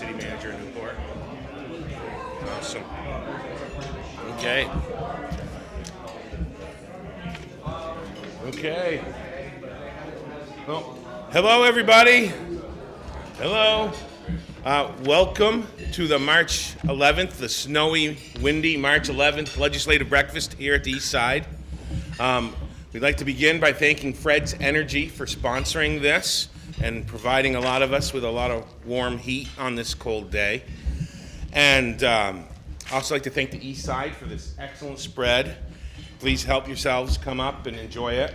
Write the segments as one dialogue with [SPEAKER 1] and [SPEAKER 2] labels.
[SPEAKER 1] city manager in Newport. Awesome. Okay. Okay. Well, hello, everybody. Hello. Welcome to the March 11th, the snowy, windy March 11th legislative breakfast here at the Eastside. We'd like to begin by thanking Fred's Energy for sponsoring this and providing a lot of us with a lot of warm heat on this cold day. And also like to thank the Eastside for this excellent spread. Please help yourselves come up and enjoy it.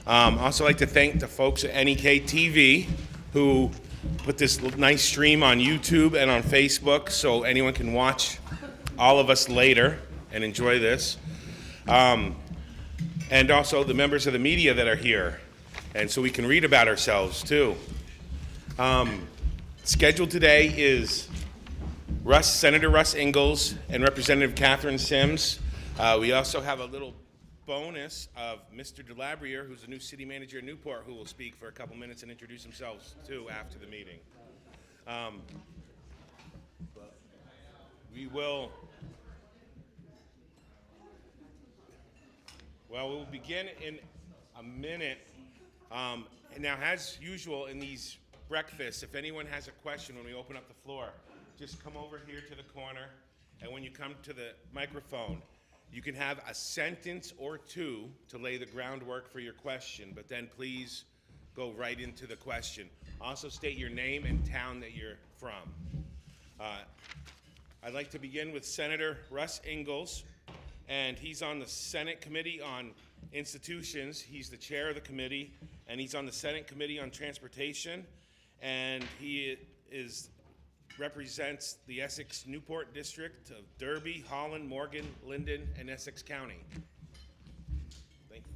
[SPEAKER 1] Also like to thank the folks at NEK-TV who put this nice stream on YouTube and on Facebook so anyone can watch all of us later and enjoy this. And also the members of the media that are here, and so we can read about ourselves too. Scheduled today is Senator Russ Ingalls and Representative Catherine Sims. We also have a little bonus of Mr. Delabriere, who's the new city manager in Newport, who will speak for a couple minutes and introduce themselves too after the meeting. We'll begin in a minute. Now, as usual in these breakfasts, if anyone has a question when we open up the floor, just come over here to the corner, and when you come to the microphone, you can have a sentence or two to lay the groundwork for your question, but then please go right into the question. Also state your name and town that you're from. I'd like to begin with Senator Russ Ingalls, and he's on the Senate Committee on Institutions. He's the chair of the committee, and he's on the Senate Committee on Transportation, and he represents the Essex-Newport district of Derby, Holland, Morgan, Linden, and Essex County. Thank you.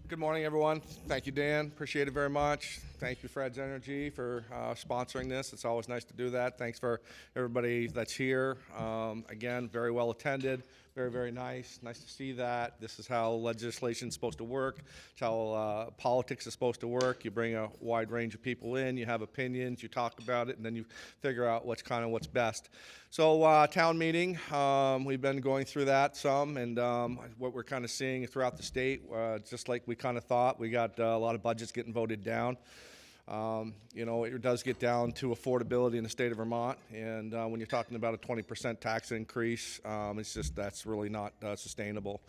[SPEAKER 2] Good morning, everyone. Thank you, Dan. Appreciate it very much. Thank you, Fred's Energy, for sponsoring this. It's always nice to do that. Thanks for everybody that's here. Again, very well attended. Very, very nice. Nice to see that. This is how legislation is supposed to work. It's how politics is supposed to work. You bring a wide range of people in, you have opinions, you talk about it, and then you figure out what's best. So town meeting, we've been going through that some, and what we're kind of seeing throughout the state, just like we kind of thought, we got a lot of budgets getting voted down. It does get down to affordability in the state of Vermont, and when you're talking about a 20% tax increase, that's really not sustainable.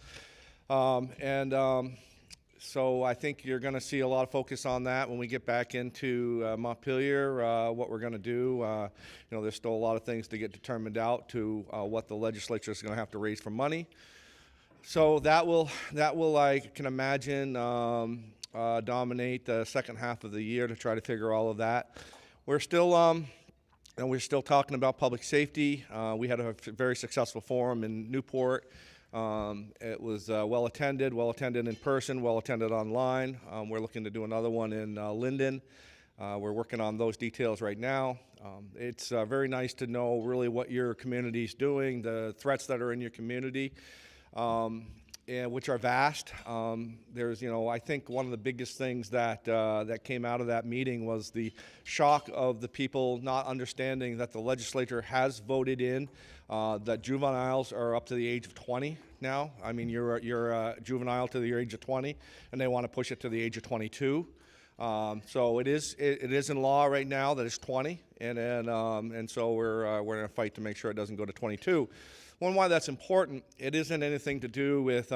[SPEAKER 2] So I think you're going to see a lot of focus on that when we get back into Montpelier, what we're going to do. There's still a lot of things to get determined out to what the legislature is going to have to raise for money. So that will I can imagine, dominate the second half of the year to try to figure all of that. We're still talking about public safety. We had a very successful forum in Newport. It was well attended in person, well attended online. We're looking to do another one in Linden. We're working on those details right now. It's very nice to know really what your community's doing, the threats that are in your community. Which are vast. I think one of the biggest things that came out of that meeting was the shock of the people not understanding that the legislature has voted in that juveniles are up to the age of 20 now. I mean, you're a juvenile to the age of 20, and they want to push it to the age of 22. So it is in law right now that it's 20, and so we're going to fight to make sure it doesn't go to 22. Why that's important, it isn't anything to do with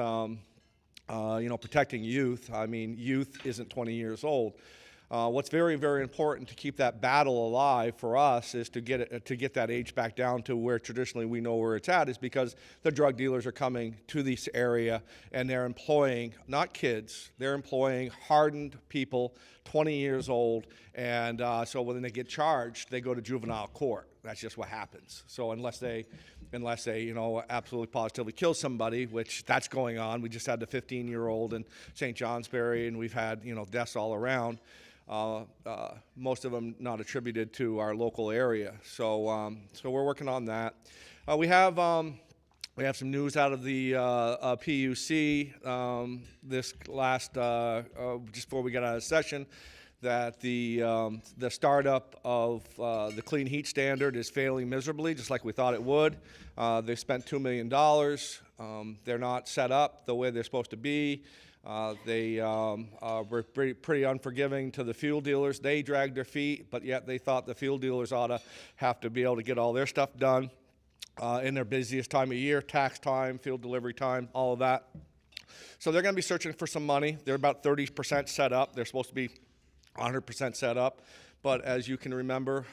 [SPEAKER 2] protecting youth. I mean, youth isn't 20 years old. What's very, very important to keep that battle alive for us is to get that age back down to where traditionally we know where it's at, is because the drug dealers are coming to this area and they're employing, not kids, they're employing hardened people, 20 years old, and so when they get charged, they go to juvenile court. That's just what happens. So unless they absolutely positively kill somebody, which that's going on. We just had the 15-year-old in St. Johnsbury, and we've had deaths all around. Most of them not attributed to our local area. So we're working on that. We have some news out of the PUC this last just before we got out of session, that the startup of the clean heat standard is failing miserably, just like we thought it would. They spent $2 million. They're not set up the way they're supposed to be. They were pretty unforgiving to the fuel dealers. They dragged their feet, but yet they thought the fuel dealers ought to have to be able to get all their stuff done in their busiest time of year, tax time, fuel delivery time, all of that. So they're going to be searching for some money. They're about 30% set up. They're supposed to be 100% set up. But as you can remember,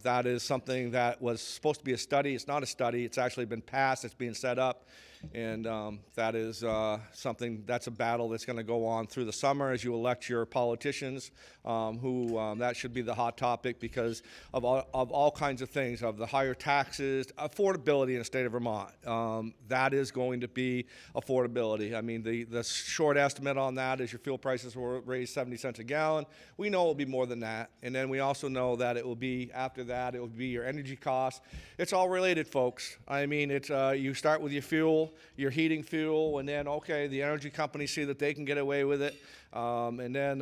[SPEAKER 2] that is something that was supposed to be a study. It's not a study. It's actually been passed. It's being set up. And that is something, that's a battle that's going to go on through the summer as you elect your politicians, that should be the hot topic because of all kinds of things, of the higher taxes, affordability in the state of Vermont. That is going to be affordability. I mean, the short estimate on that is your fuel prices will raise 70 cents a gallon. We know it will be more than that. And then we also know that it will be, after that, it will be your energy costs. It's all related, folks. I mean, it's you start with your fuel, your heating fuel, and then, okay, the energy companies see that they can get away with it, and then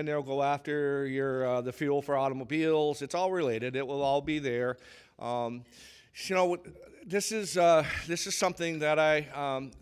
[SPEAKER 2] they'll go after your the fuel for automobiles. It's all related. It will all be there. You know, this is something that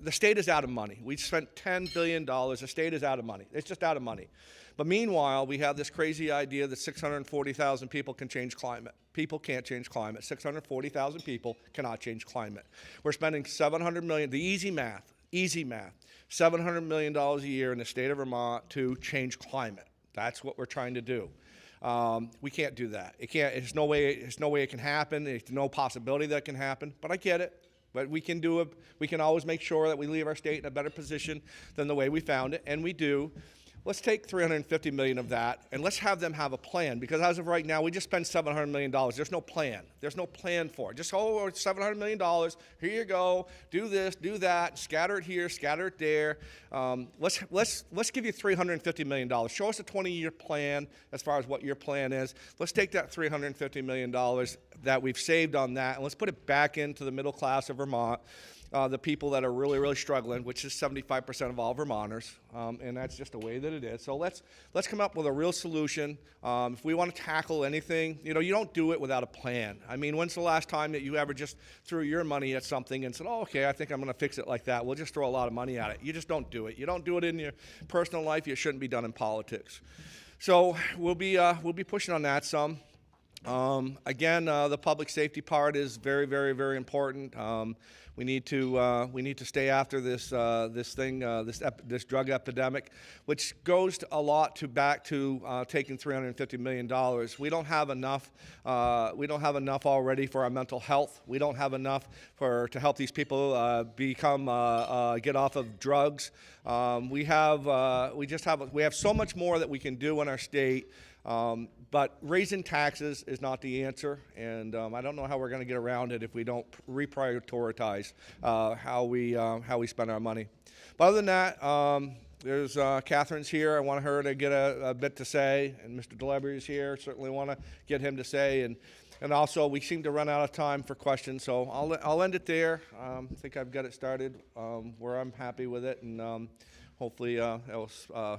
[SPEAKER 2] the state is out of money. We spent $10 billion. The state is out of money. It's just out of money. But meanwhile, we have this crazy idea that 640,000 people can change climate. People can't change climate. 640,000 people cannot change climate. We're spending $700 million, the easy math, $700 million a year in the state of Vermont to change climate. That's what we're trying to do. We can't do that. It can't. There's no way it can happen. There's no possibility that can happen. But I get it. But we can do it. We can always make sure that we leave our state in a better position than the way we found it, and we do. Let's take $350 million of that, and let's have them have a plan, because as of right now, we just spent $700 million. There's no plan. There's no plan for it. Just, oh, it's $700 million. Here you go. Do this, do that. Scatter it here, scatter it there. Let's give you $350 million. Show us a 20-year plan as far as what your plan is. Let's take that $350 million that we've saved on that, and let's put it back into the middle class of Vermont. The people that are really, really struggling, which is 75% of all Vermonters, and that's just the way that it is. So let's come up with a real solution. If we want to tackle anything, you know, you don't do it without a plan. I mean, when's the last time that you ever just threw your money at something and said, oh, okay, I think I'm going to fix it like that. We'll just throw a lot of money at it. You just don't do it. You don't do it in your personal life. It shouldn't be done in politics. So we'll be pushing on that some. Again, the public safety part is very, very, very important. We need to stay after this drug epidemic, which goes a lot back to taking $350 million. We don't have enough. We don't have enough already for our mental health. We don't have enough to help these people get off of drugs. We have so much more that we can do in our state. But raising taxes is not the answer, and I don't know how we're going to get around it if we don't reprioritize how we spend our money. But other than that, there's Catherine's here. I want her to get a bit to say, and Mr. Delebry is here. Certainly want to get him to say, and also we seem to run out of time for questions, so I'll end it there. I think I've got it started where I'm happy with it, and hopefully it'll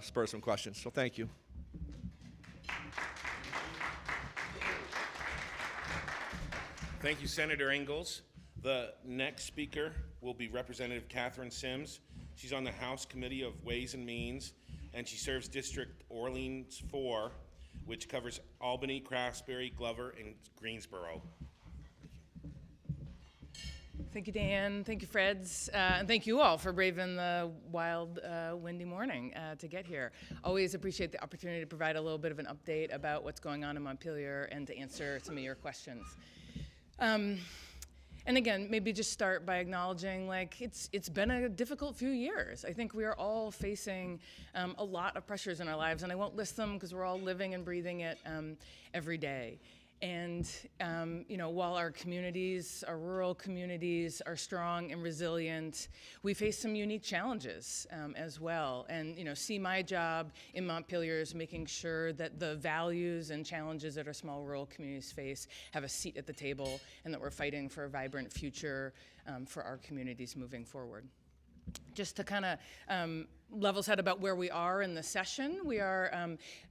[SPEAKER 2] spur some questions. So thank you.
[SPEAKER 1] Thank you, Senator Ingalls. The next speaker will be Representative Catherine Sims. She's on the House Committee of Ways and Means, and she serves District Orleans 4, which covers Albany, Craftsbury, Glover, and Greensboro.
[SPEAKER 3] Thank you, Dan. Thank you, Freds. And thank you all for braving the wild, windy morning to get here. Always appreciate the opportunity to provide a little bit of an update about what's going on in Montpelier and to answer some of your questions. And again, maybe just start by acknowledging, like, it's been a difficult few years. I think we are all facing a lot of pressures in our lives, and I won't list them because we're all living and breathing it every day. And you know, while our communities, our rural communities, are strong and resilient, we face some unique challenges as well. And you know, see, my job in Montpelier is making sure that the values and challenges that our small rural communities face have a seat at the table, and that we're fighting for a vibrant future for our communities moving forward. Just to kind of level set about where we are in the session, we are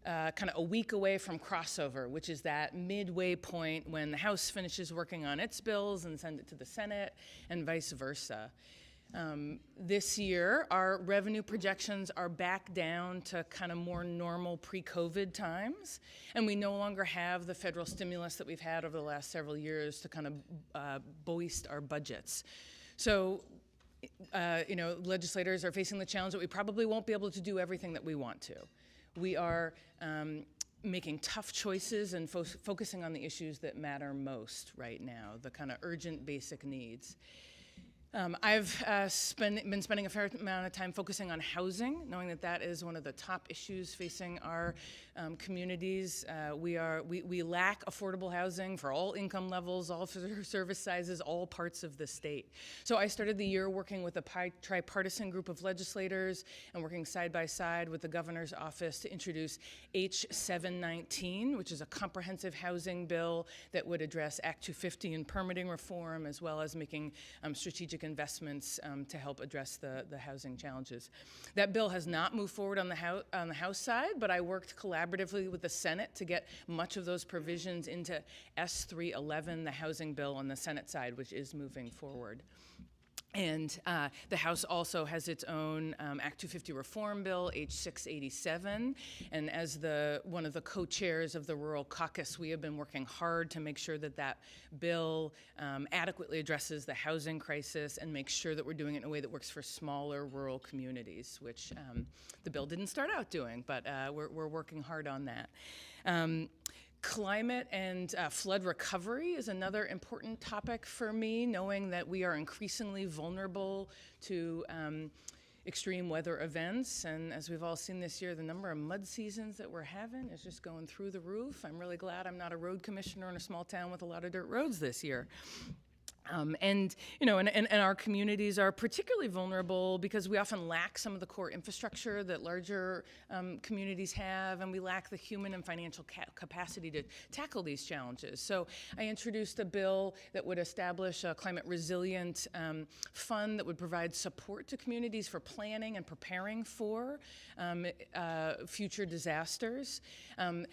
[SPEAKER 3] kind of a week away from crossover, which is that midway point when the House finishes working on its bills and send it to the Senate, and vice versa. This year, our revenue projections are back down to kind of more normal pre-COVID times, and we no longer have the federal stimulus that we've had over the last several years to kind of boost our budgets. So, legislators are facing the challenge that we probably won't be able to do everything that we want to. We are making tough choices and focusing on the issues that matter most right now, the kind of urgent basic needs. I've been spending a fair amount of time focusing on housing, knowing that that is one of the top issues facing our communities. We lack affordable housing for all income levels, all service sizes, all parts of the state. So I started the year working with a tripartisan group of legislators and working side by side with the governor's office to introduce H719, which is a comprehensive housing bill that would address Act 250 and permitting reform, as well as making strategic investments to help address the housing challenges. That bill has not moved forward on the House side, but I worked collaboratively with the Senate to get much of those provisions into S311, the housing bill on the Senate side, which is moving forward. And the House also has its own Act 250 reform bill, H687. And as one of the co-chairs of the Rural Caucus, we have been working hard to make sure that that bill adequately addresses the housing crisis and makes sure that we're doing it in a way that works for smaller rural communities, which the bill didn't start out doing, but we're working hard on that. Climate and flood recovery is another important topic for me, knowing that we are increasingly vulnerable to extreme weather events. And as we've all seen this year, the number of mud seasons that we're having is just going through the roof. I'm really glad I'm not a road commissioner in a small town with a lot of dirt roads this year. And our communities are particularly vulnerable because we often lack some of the core infrastructure that larger communities have, and we lack the human and financial capacity to tackle these challenges. So I introduced a bill that would establish a climate resilient fund that would provide support to communities for planning and preparing for future disasters.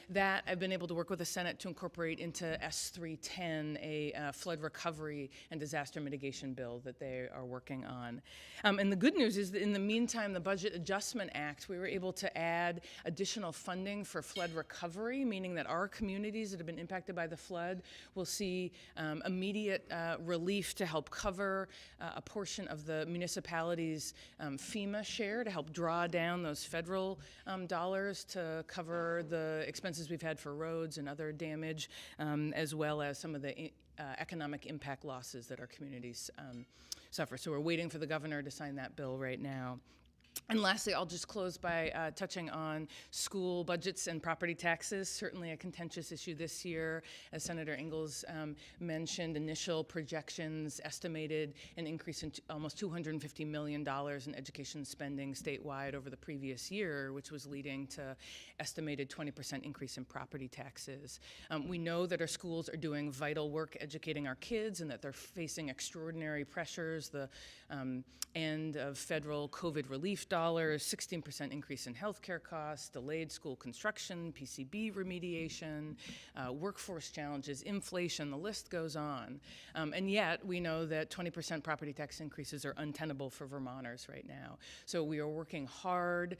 [SPEAKER 3] That I've been able to work with the Senate to incorporate into S310, a flood recovery and disaster mitigation bill that they are working on. And the good news is that in the meantime, the Budget Adjustment Act, we were able to add additional funding for flood recovery, meaning that our communities that have been impacted by the flood will see immediate relief to help cover a portion of the municipality's FEMA share to help draw down those federal dollars to cover the expenses we've had for roads and other damage, as well as some of the economic impact losses that our communities suffer. So we're waiting for the governor to sign that bill right now. And lastly, I'll just close by touching on school budgets and property taxes, certainly a contentious issue this year. As Senator Ingalls mentioned, initial projections estimated an increase in almost $250 million in education spending statewide over the previous year, which was leading to estimated 20% increase in property taxes. We know that our schools are doing vital work educating our kids and that they're facing extraordinary pressures, the end of federal COVID relief dollars, 16% increase in healthcare costs, delayed school construction, PCB remediation, workforce challenges, inflation, the list goes on. And yet we know that 20% property tax increases are untenable for Vermonters right now. So we are working hard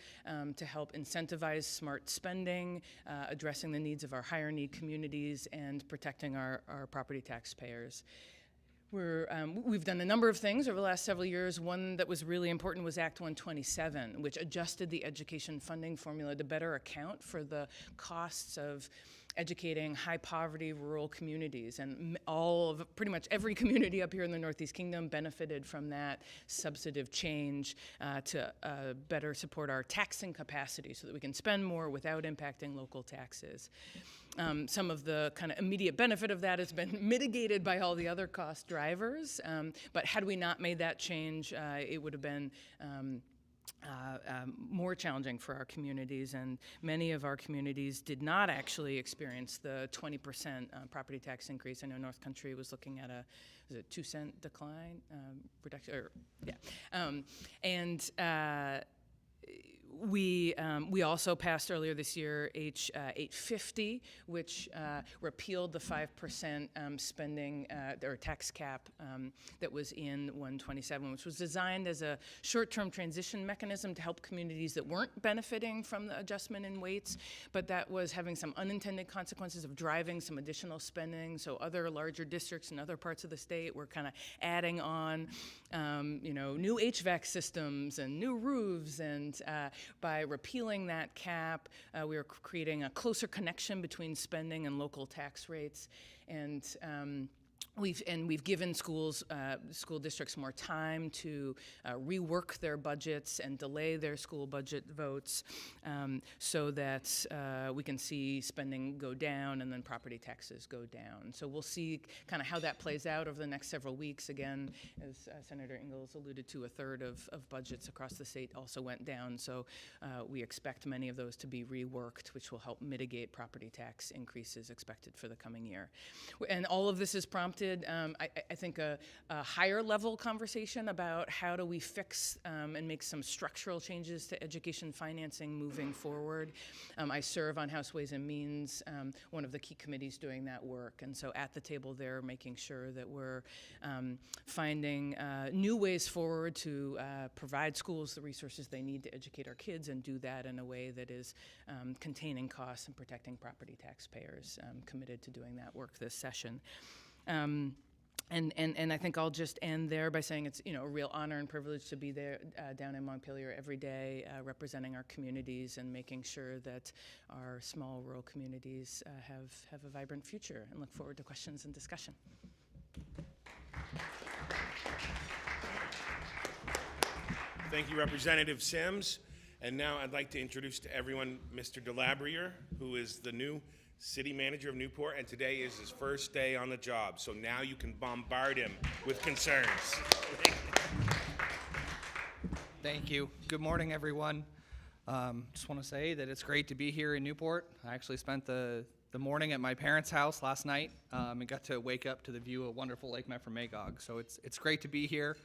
[SPEAKER 3] to help incentivize smart spending, addressing the needs of our higher need communities, and protecting our property taxpayers. We've done a number of things over the last several years. One that was really important was Act 127, which adjusted the education funding formula to better account for the costs of educating high poverty rural communities. And pretty much every community up here in the Northeast Kingdom benefited from that substantive change to better support our taxing capacity so that we can spend more without impacting local taxes. Some of the kind of immediate benefit of that has been mitigated by all the other cost drivers, but had we not made that change, it would have been more challenging for our communities, and many of our communities did not actually experience the 20% property tax increase. I know North Country was looking at a 2-cent decline, reduction, or we also passed earlier this year H 850, which repealed the 5% spending or tax cap that was in 127, which was designed as a short-term transition mechanism to help communities that weren't benefiting from the adjustment in weights, but that was having some unintended consequences of driving some additional spending. So other larger districts in other parts of the state were kind of adding on, new HVAC systems and new roofs, and by repealing that cap, we are creating a closer connection between spending and local tax rates, and we've given school districts more time to rework their budgets and delay their school budget votes, so that we can see spending go down and then property taxes go down. So we'll see kind of how that plays out over the next several weeks. Again, as Senator Ingalls alluded to, a third of budgets across the state also went down. So we expect many of those to be reworked, which will help mitigate property tax increases expected for the coming year. And all of this is prompted, I think, a higher level conversation about how do we fix and make some structural changes to education financing moving forward. I serve on House Ways and Means, one of the key committees doing that work. And so at the table there, making sure that we're finding new ways forward to provide schools the resources they need to educate our kids, and do that in a way that is containing costs and protecting property taxpayers. Committed to doing that work this session. And I think I'll just end there by saying it's a real honor and privilege to be there down in Montpelier every day, representing our communities and making sure that our small rural communities have a vibrant future, and look forward to questions and discussion.
[SPEAKER 1] Thank you, Representative Sims. And now I'd like to introduce to everyone Mr. Delabriere, who is the new City Manager of Newport, and today is his first day on the job. So now you can bombard him with concerns.
[SPEAKER 4] Thank you. Good morning, everyone. Just want to say that it's great to be here in Newport. I actually spent the morning at my parents' house last night and got to wake up to the view of wonderful Lake Memphremagog. So it's great to be here.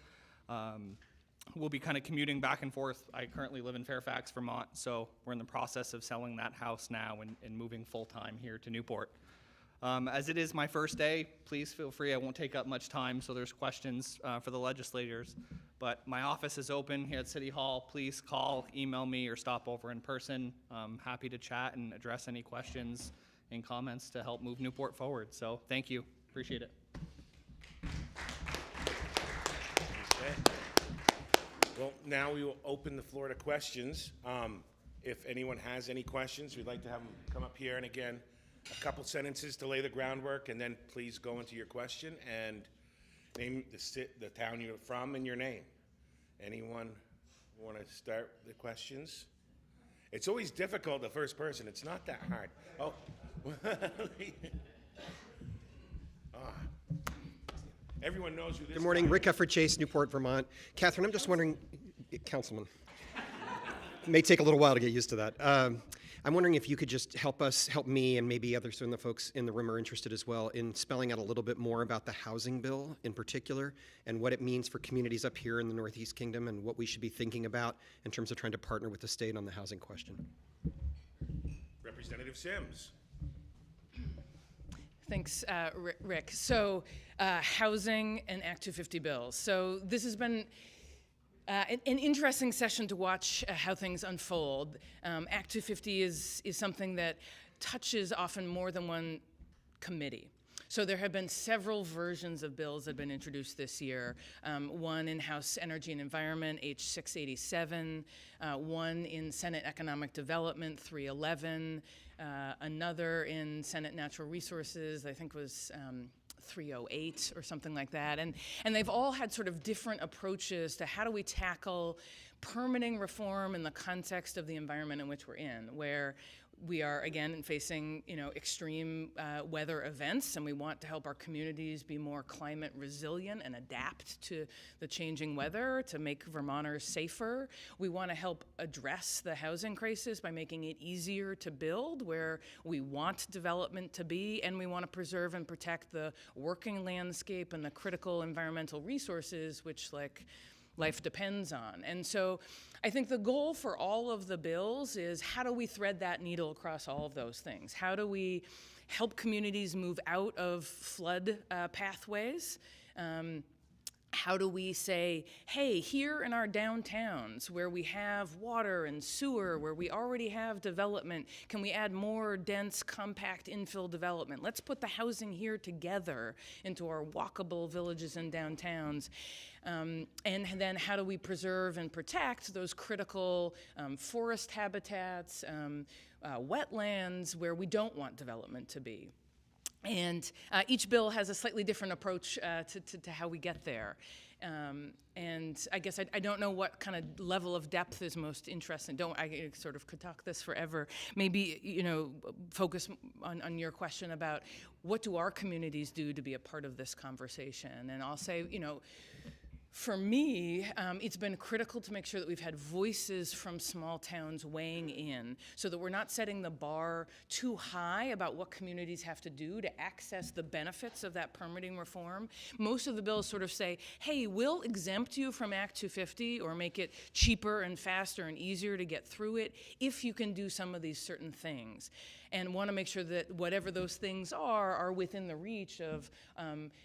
[SPEAKER 4] We'll be kind of commuting back and forth. I currently live in Fairfax, Vermont, so we're in the process of selling that house now and moving full-time here to Newport. As it is my first day, please feel free. I won't take up much time, so there's questions for the legislators. But my office is open here at City Hall. Please call, email me, or stop over in person. I'm happy to chat and address any questions and comments to help move Newport forward. So thank you. Appreciate it.
[SPEAKER 1] Okay. Well, now we will open the floor to questions. If anyone has any questions, we'd like to have them come up here, and again, a couple sentences to lay the groundwork, and then please go into your question and name the town you're from and your name. Anyone want to start the questions? It's always difficult, the first person. It's not that hard. Oh. Everyone knows who this is.
[SPEAKER 5] Good morning, Rick Efford Chase, Newport, Vermont. Catherine, I'm just wondering, Councilman, it may take a little while to get used to that. I'm wondering if you could just help me, and maybe others in the folks in the room are interested as well, in spelling out a little bit more about the housing bill in particular, and what it means for communities up here in the Northeast Kingdom, and what we should be thinking about in terms of trying to partner with the state on the housing question.
[SPEAKER 1] Representative Sims.
[SPEAKER 3] Thanks, Rick. So housing and Act 250 bills. So this has been an interesting session to watch how things unfold. Act 250 is something that touches often more than one committee. So there have been several versions of bills that have been introduced this year. One in House Energy and Environment, H687, one in Senate Economic Development, 311, another in Senate Natural Resources, I think was 308 or something like that. And they've all had sort of different approaches to how do we tackle permitting reform in the context of the environment in which we're in, where We are, again, facing, extreme weather events, and we want to help our communities be more climate resilient and adapt to the changing weather to make Vermonters safer. We want to help address the housing crisis by making it easier to build where we want development to be, and we want to preserve and protect the working landscape and the critical environmental resources which, life depends on. And so I think the goal for all of the bills is how do we thread that needle across all of those things? How do we help communities move out of flood pathways? How do we say, hey, here in our downtowns where we have water and sewer, where we already have development, can we add more dense, compact infill development? Let's put the housing here together into our walkable villages and downtowns. And then how do we preserve and protect those critical forest habitats, wetlands where we don't want development to be? And each bill has a slightly different approach to how we get there. And I guess I don't know what kind of level of depth is most interesting. I sort of could talk this forever. Maybe, focus on your question about what do our communities do to be a part of this conversation? And I'll say, for me, it's been critical to make sure that we've had voices from small towns weighing in so that we're not setting the bar too high about what communities have to do to access the benefits of that permitting reform. Most of the bills sort of say, hey, we'll exempt you from Act 250 or make it cheaper and faster and easier to get through it if you can do some of these certain things. And want to make sure that whatever those things are within the reach of,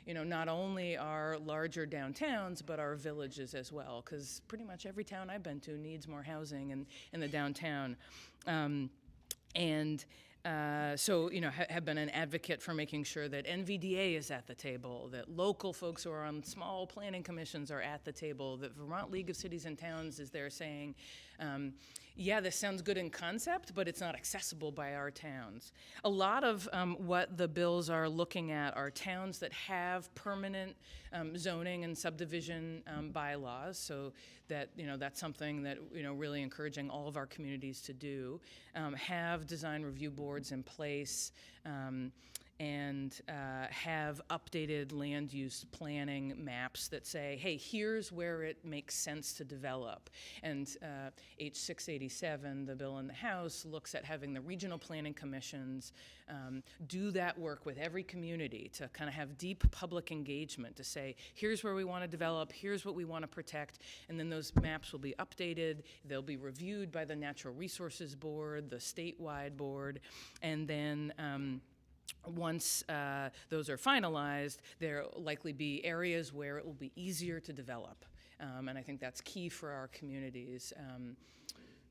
[SPEAKER 3] not only our larger downtowns, but our villages as well, because pretty much every town I've been to needs more housing in the downtown. So, have been an advocate for making sure that NVDA is at the table, that local folks who are on small planning commissions are at the table, that Vermont League of Cities and Towns is there saying, yeah, this sounds good in concept, but it's not accessible by our towns. A lot of what the bills are looking at are towns that have permanent zoning and subdivision bylaws, so that, that's something that, really encouraging all of our communities to do, have design review boards in place, and have updated land use planning maps that say, hey, here's where it makes sense to develop. And H687, the bill in the House, looks at having the regional planning commissions do that work with every community to kind of have deep public engagement to say, here's where we want to develop, here's what we want to protect, and then those maps will be updated, they'll be reviewed by the Natural Resources Board, the statewide board, and then once those are finalized, there'll likely be areas where it will be easier to develop. And I think that's key for our communities.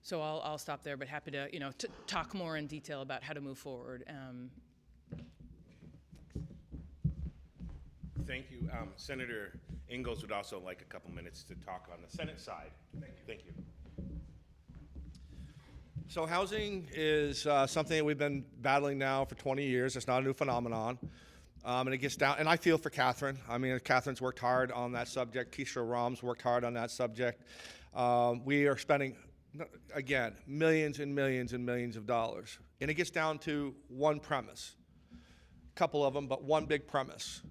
[SPEAKER 3] So I'll stop there, but happy to, to talk more in detail about how to move forward.
[SPEAKER 1] Thank you. Senator Ingalls would also like a couple minutes to talk on the Senate side. Thank you.
[SPEAKER 2] So housing is something that we've been battling now for 20 years. It's not a new phenomenon. And it gets down, and I feel for Catherine. I mean, Catherine's worked hard on that subject. Keisha Rahm's worked hard on that subject. We are spending, again, millions and millions and millions of dollars. And it gets down to one premise. A couple of them, but one big premise.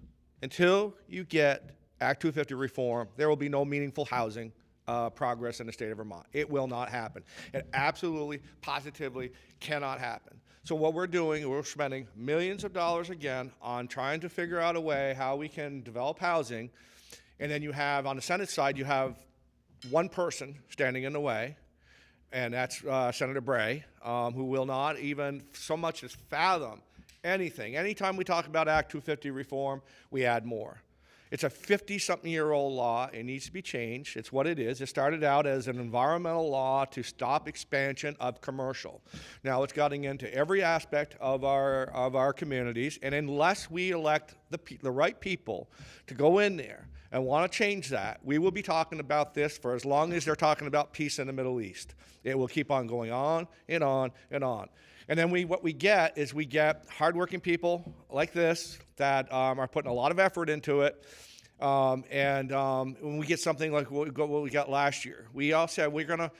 [SPEAKER 2] Until you get Act 250 reform, there will be no meaningful housing progress in the state of Vermont. It will not happen. It absolutely, positively cannot happen. So what we're doing, we're spending millions of dollars again on trying to figure out a way how we can develop housing. And then you have, on the Senate side, you have one person standing in the way, and that's Senator Bray, who will not even so much as fathom anything. Anytime we talk about Act 250 reform, we add more. It's a 50-something-year-old law. It needs to be changed. It's what it is. It started out as an environmental law to stop expansion of commercial. Now it's gotten into every aspect of our communities, and unless we elect the right people to go in there and want to change that, we will be talking about this for as long as they're talking about peace in the Middle East. It will keep on going on and on and on. And then what we get is we get hardworking people like this that are putting a lot of effort into it, When we get something like what we got last year, we all said we're gonna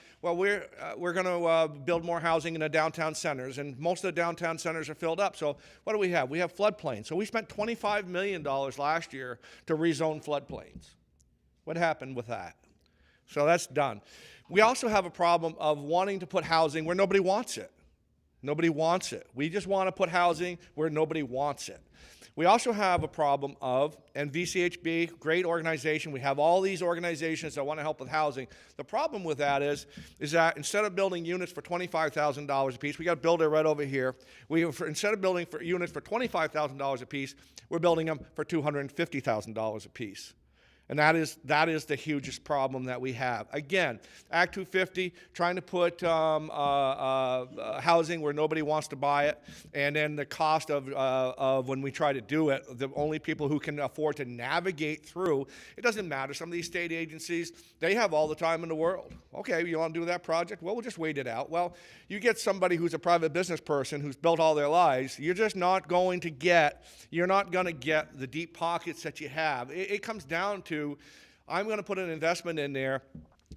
[SPEAKER 2] build more housing in the downtown centers, and most of the downtown centers are filled up. So what do we have? We have floodplains. So we spent $25 million last year to rezone floodplains. What happened with that? So that's done. We also have a problem of wanting to put housing where nobody wants it. Nobody wants it. We just want to put housing where nobody wants it. We also have a problem of, and VCHB, great organization, we have all these organizations that want to help with housing. The problem with that is that instead of building units for $25,000 a piece, we got a builder right over here. Instead of building units for $25,000 a piece, we're building them for $250,000 a piece. And that is the hugest problem that we have. Again, Act 250, trying to put housing where nobody wants to buy it, and then the cost of when we try to do it, the only people who can afford to navigate through, it doesn't matter. Some of these state agencies, they have all the time in the world. Okay, you want to do that project? Well, we'll just wait it out. Well, you get somebody who's a private business person who's built all their lives, you're just not going to get, the deep pockets that you have. It comes down to, I'm going to put an investment in there,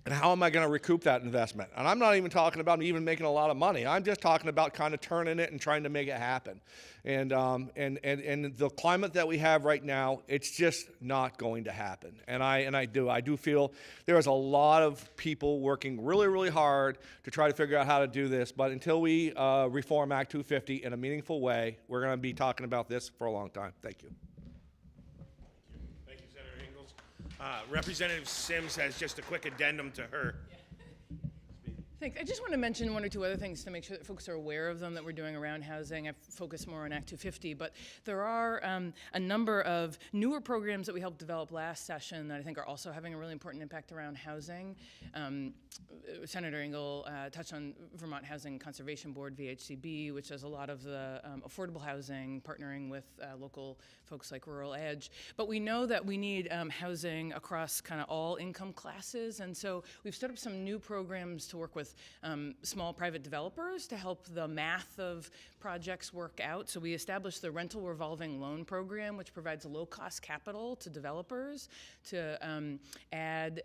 [SPEAKER 2] and how am I going to recoup that investment? And I'm not even talking about even making a lot of money. I'm just talking about kind of turning it and trying to make it happen. And the climate that we have right now, it's just not going to happen. And I do feel there is a lot of people working really, really hard to try to figure out how to do this. But until we reform Act 250 in a meaningful way, we're going to be talking about this for a long time. Thank you.
[SPEAKER 1] Representative Sims has just a quick addendum to her.
[SPEAKER 3] Thanks. I just want to mention one or two other things to make sure that folks are aware of them that we're doing around housing. I've focused more on Act 250, but there are a number of newer programs that we helped develop last session that I think are also having a really important impact around housing. Senator Engel touched on Vermont Housing Conservation Board, VHCB, which does a lot of the affordable housing, partnering with local folks like Rural Edge. But we know that we need housing across kind of all income classes, and so we've set up some new programs to work with small private developers to help the math of projects work out. So we established the rental revolving loan program, which provides low-cost capital to developers to add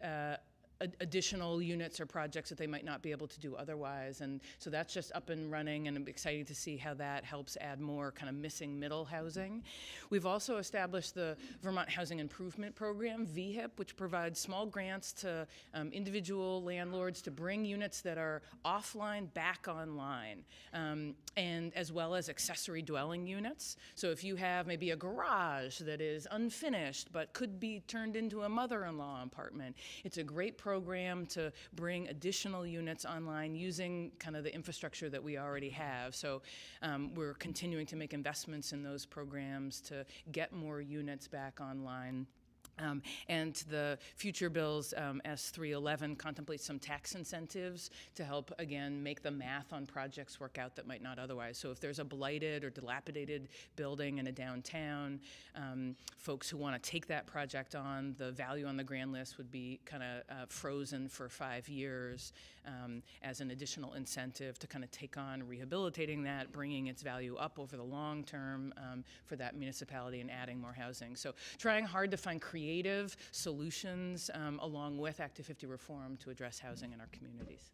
[SPEAKER 3] additional units or projects that they might not be able to do otherwise. And so that's just up and running, and I'm excited to see how that helps add more kind of missing middle housing. We've also established the Vermont Housing Improvement Program, VHIP, which provides small grants to individual landlords to bring units that are offline back online, and as well as accessory dwelling units. So if you have maybe a garage that is unfinished but could be turned into a mother-in-law apartment, it's a great program to bring additional units online using kind of the infrastructure that we already have. So we're continuing to make investments in those programs to get more units back online. And the future bills, S311, contemplates some tax incentives to help, again, make the math on projects work out that might not otherwise. So if there's a blighted or dilapidated building in a downtown, folks who want to take that project on, the value on the grand list would be kind of frozen for 5 years as an additional incentive to kind of take on rehabilitating that, bringing its value up over the long term for that municipality and adding more housing. So trying hard to find creative solutions along with Act 250 reform to address housing in our communities.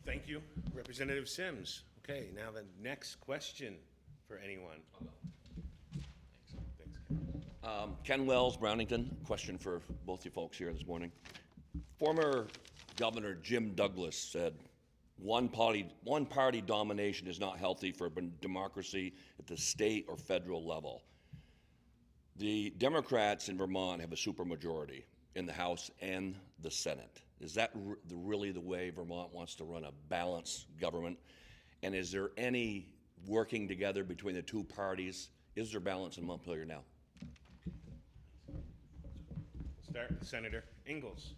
[SPEAKER 1] Thank you, Representative Sims. Okay, now the next question for anyone. Thanks.
[SPEAKER 6] Ken Wells, Brownington. Question for both you folks here this morning. Former Governor Jim Douglas said, one party domination is not healthy for democracy at the state or federal level. The Democrats in Vermont have a supermajority in the House and the Senate. Is that really the way Vermont wants to run a balanced government? And is there any working together between the two parties? Is there balance in Montpelier now?
[SPEAKER 1] Start with Senator Ingalls.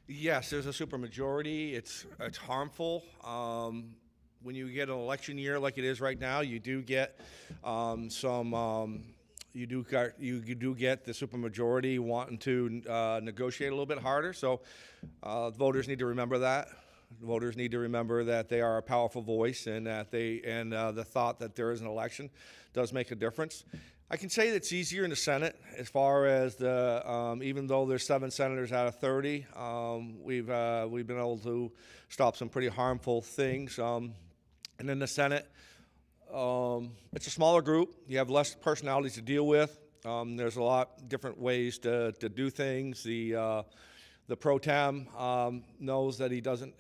[SPEAKER 2] Yes, there's a supermajority. It's harmful. When you get an election year like it is right now, you do get you do get the supermajority wanting to negotiate a little bit harder. So voters need to remember that. Voters need to remember that they are a powerful voice, and that the thought that there is an election does make a difference. I can say that it's easier in the Senate as far as even though there's 7 senators out of 30, we've been able to stop some pretty harmful things. And in the Senate, it's a smaller group. You have less personalities to deal with. There's a lot different ways to do things. The pro tem knows that he doesn't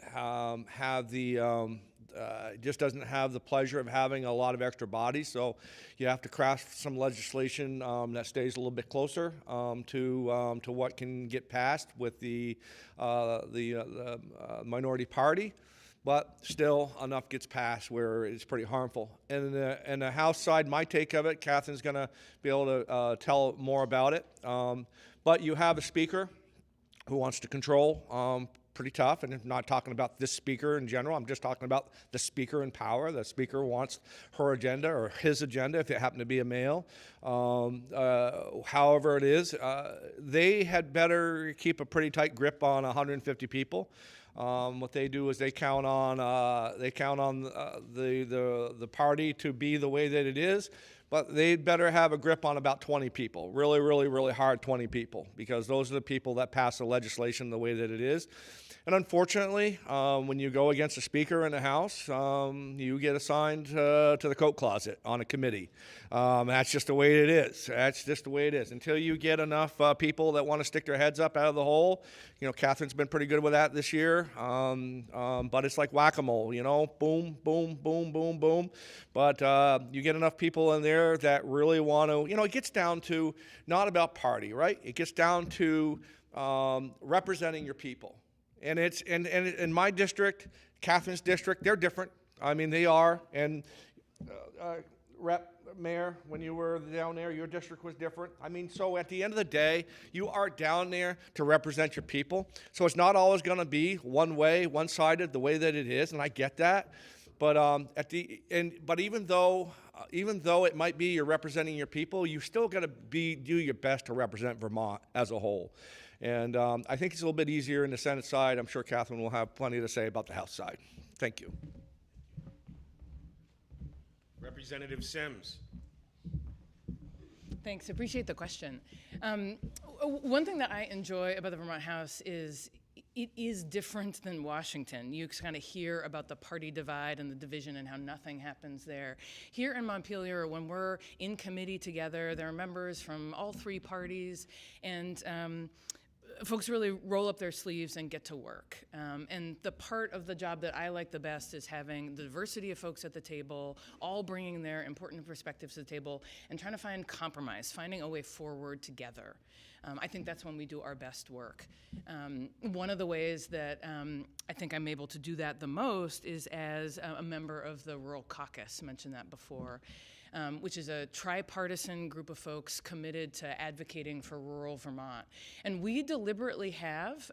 [SPEAKER 2] just doesn't have the pleasure of having a lot of extra bodies, so you have to craft some legislation that stays a little bit closer to what can get passed with the minority party, but still enough gets passed where it's pretty harmful. And in the House side, my take of it, Catherine's going to be able to tell more about it, but you have a speaker who wants to control pretty tough, and I'm not talking about this speaker in general. I'm just talking about the speaker in power. The speaker wants her agenda or his agenda if it happened to be a male. However it is, they had better keep a pretty tight grip on 150 people. What they do is they count on the party to be the way that it is, but they'd better have a grip on about 20 people, really, really, really hard 20 people, because those are the people that pass the legislation the way that it is. And unfortunately, when you go against a speaker in the House, you get assigned to the coat closet on a committee. That's just the way it is. That's just the way it is. Until you get enough people that want to stick their heads up out of the hole, Catherine's been pretty good with that this year. But it's like whack-a-mole, boom, boom, boom, boom, boom. But you get enough people in there that really want to, it gets down to not about party, right? It gets down to representing your people. And it's in my district, Catherine's district, they're different. I mean, they are. And Mayor, when you were down there, your district was different. I mean, so at the end of the day, you are down there to represent your people. So it's not always going to be one way, one-sided, the way that it is, and I get that. But but even though it might be you're representing your people, you still got to do your best to represent Vermont as a whole. And I think it's a little bit easier in the Senate side. I'm sure Catherine will have plenty to say about the House side. Thank you.
[SPEAKER 1] Representative Sims.
[SPEAKER 3] Thanks. Appreciate the question. One thing that I enjoy about the Vermont House is it is different than Washington. You kind of hear about the party divide and the division and how nothing happens there. Here in Montpelier, when we're in committee together, there are members from all 3 parties, and folks really roll up their sleeves and get to work. And the part of the job that I like the best is having the diversity of folks at the table, all bringing their important perspectives to the table, and trying to find compromise, finding a way forward together. I think that's when we do our best work. One of the ways that I think I'm able to do that the most is as a member of the Rural Caucus, mentioned that before. Which is a tripartisan group of folks committed to advocating for rural Vermont. And we deliberately have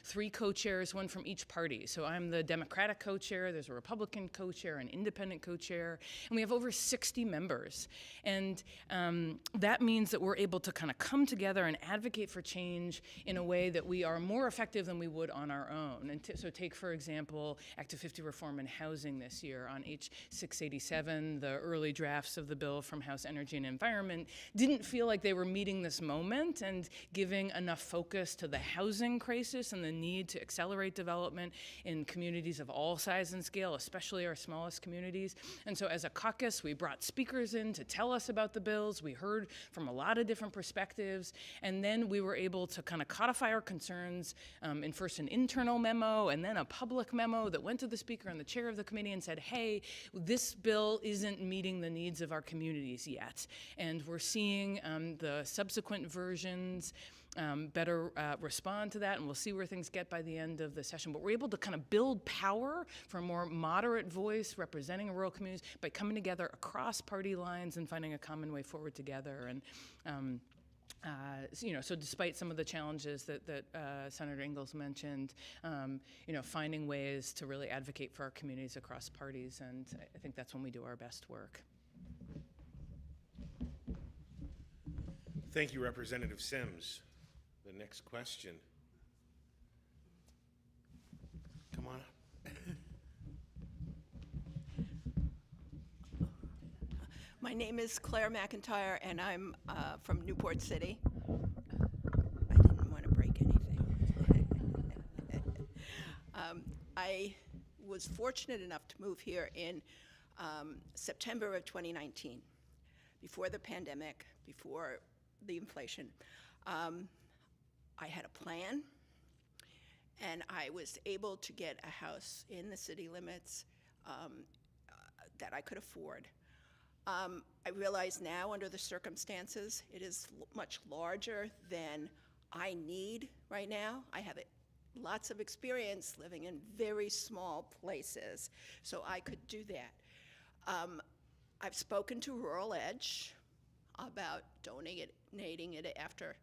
[SPEAKER 3] 3 co-chairs, one from each party. So I'm the Democratic co-chair, there's a Republican co-chair, an independent co-chair, and we have over 60 members. And that means that we're able to kind of come together and advocate for change in a way that we are more effective than we would on our own. And so take, for example, Act 250 reform in housing this year on H687, the early drafts of the bill from House Energy and Environment didn't feel like they were meeting this moment and giving enough focus to the housing crisis and the need to accelerate development in communities of all size and scale, especially our smallest communities. And so as a caucus, we brought speakers in to tell us about the bills. We heard from a lot of different perspectives, and then we were able to kind of codify our concerns in first an internal memo and then a public memo that went to the speaker and the chair of the committee and said, hey, this bill isn't meeting the needs of our communities yet. And we're seeing the subsequent versions better respond to that, and we'll see where things get by the end of the session. But we're able to kind of build power for a more moderate voice representing rural communities by coming together across party lines and finding a common way forward together. And so despite some of the challenges that Senator Ingalls mentioned, finding ways to really advocate for our communities across parties, and I think that's when we do our best work.
[SPEAKER 1] Thank you, Representative Sims. The next question. Come on up.
[SPEAKER 7] My name is Claire McIntyre, and I'm from Newport City. I didn't want to break anything. I was fortunate enough to move here in September of 2019, before the pandemic, before the inflation. I had a plan, and I was able to get a house in the city limits that I could afford. I realize now, under the circumstances, it is much larger than I need right now. I have lots of experience living in very small places, so I could do that. I've spoken to Rural Edge about donating it after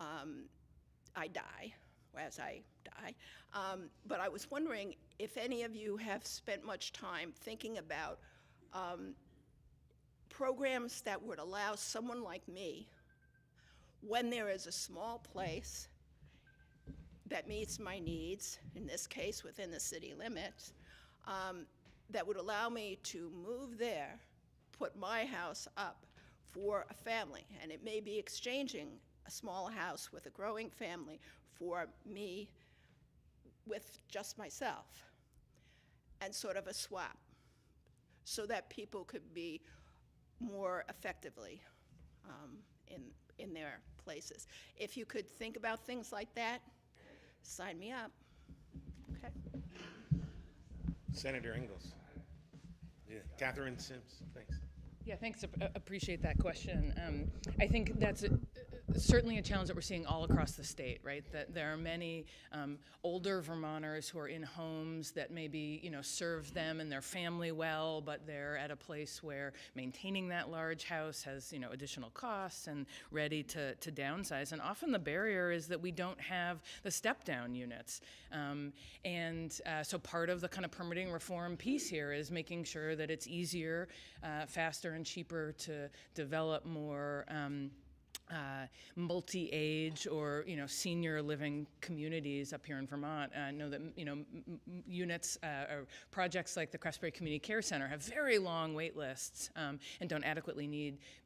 [SPEAKER 7] I die, or as I die. But I was wondering if any of you have spent much time thinking about programs that would allow someone like me, when there is a small place that meets my needs, in this case within the city limits, that would allow me to move there, put my house up for a family. And it may be exchanging a small house with a growing family for me with just myself, and sort of a swap, so that people could be more effectively in their places. If you could think about things like that, sign me up. Okay.
[SPEAKER 1] Senator Ingalls. Yeah. Catherine Sims, thanks.
[SPEAKER 3] Yeah, thanks. Appreciate that question. I think that's certainly a challenge that we're seeing all across the state, right? That there are many older Vermonters who are in homes that maybe, serve them and their family well, but they're at a place where maintaining that large house has, additional costs and ready to downsize. And often the barrier is that we don't have the step-down units. So part of the kind of permitting reform piece here is making sure that it's easier, faster, and cheaper to develop more multi-age or senior living communities up here in Vermont. I know that units or projects like the Craftsbury Community Care Center have very long wait lists and don't adequately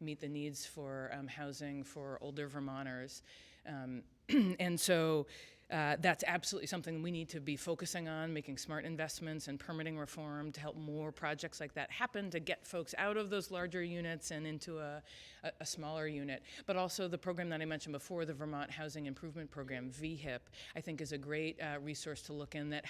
[SPEAKER 3] meet the needs for housing for older Vermonters. And so that's absolutely something we need to be focusing on, making smart investments and permitting reform to help more projects like that happen, to get folks out of those larger units and into a smaller unit. But also the program that I mentioned before, the Vermont Housing Improvement Program, VHIP, I think is a great resource to look in that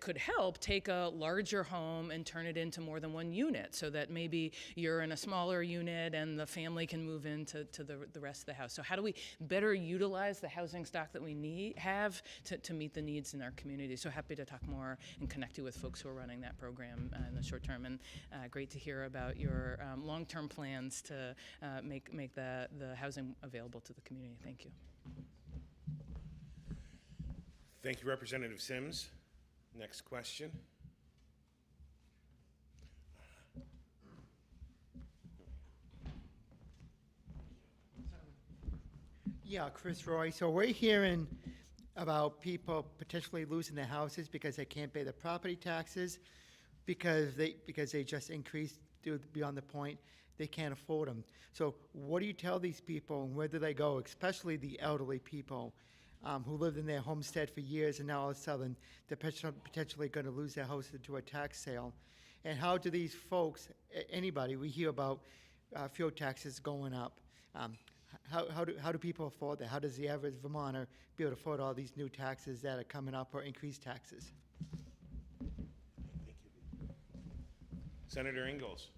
[SPEAKER 3] could help take a larger home and turn it into more than one unit, so that maybe you're in a smaller unit and the family can move into the rest of the house. So how do we better utilize the housing stock that we have to meet the needs in our community? So happy to talk more and connect you with folks who are running that program in the short term. And great to hear about your long-term plans to make the housing available to the community. Thank you.
[SPEAKER 1] Thank you, Representative Sims. Next question.
[SPEAKER 8] Yeah, Chris Roy. So we're hearing about people potentially losing their houses because they can't pay the property taxes, because they just increased beyond the point they can't afford them. So what do you tell these people, and where do they go, especially the elderly people who lived in their homestead for years, and now all of a sudden they're potentially going to lose their house to a tax sale? And how do these folks, anybody, we hear about fuel taxes going up. How do people afford that? How does the average Vermonter be able to afford all these new taxes that are coming up, or increased taxes?
[SPEAKER 1] Thank you. Senator Ingalls.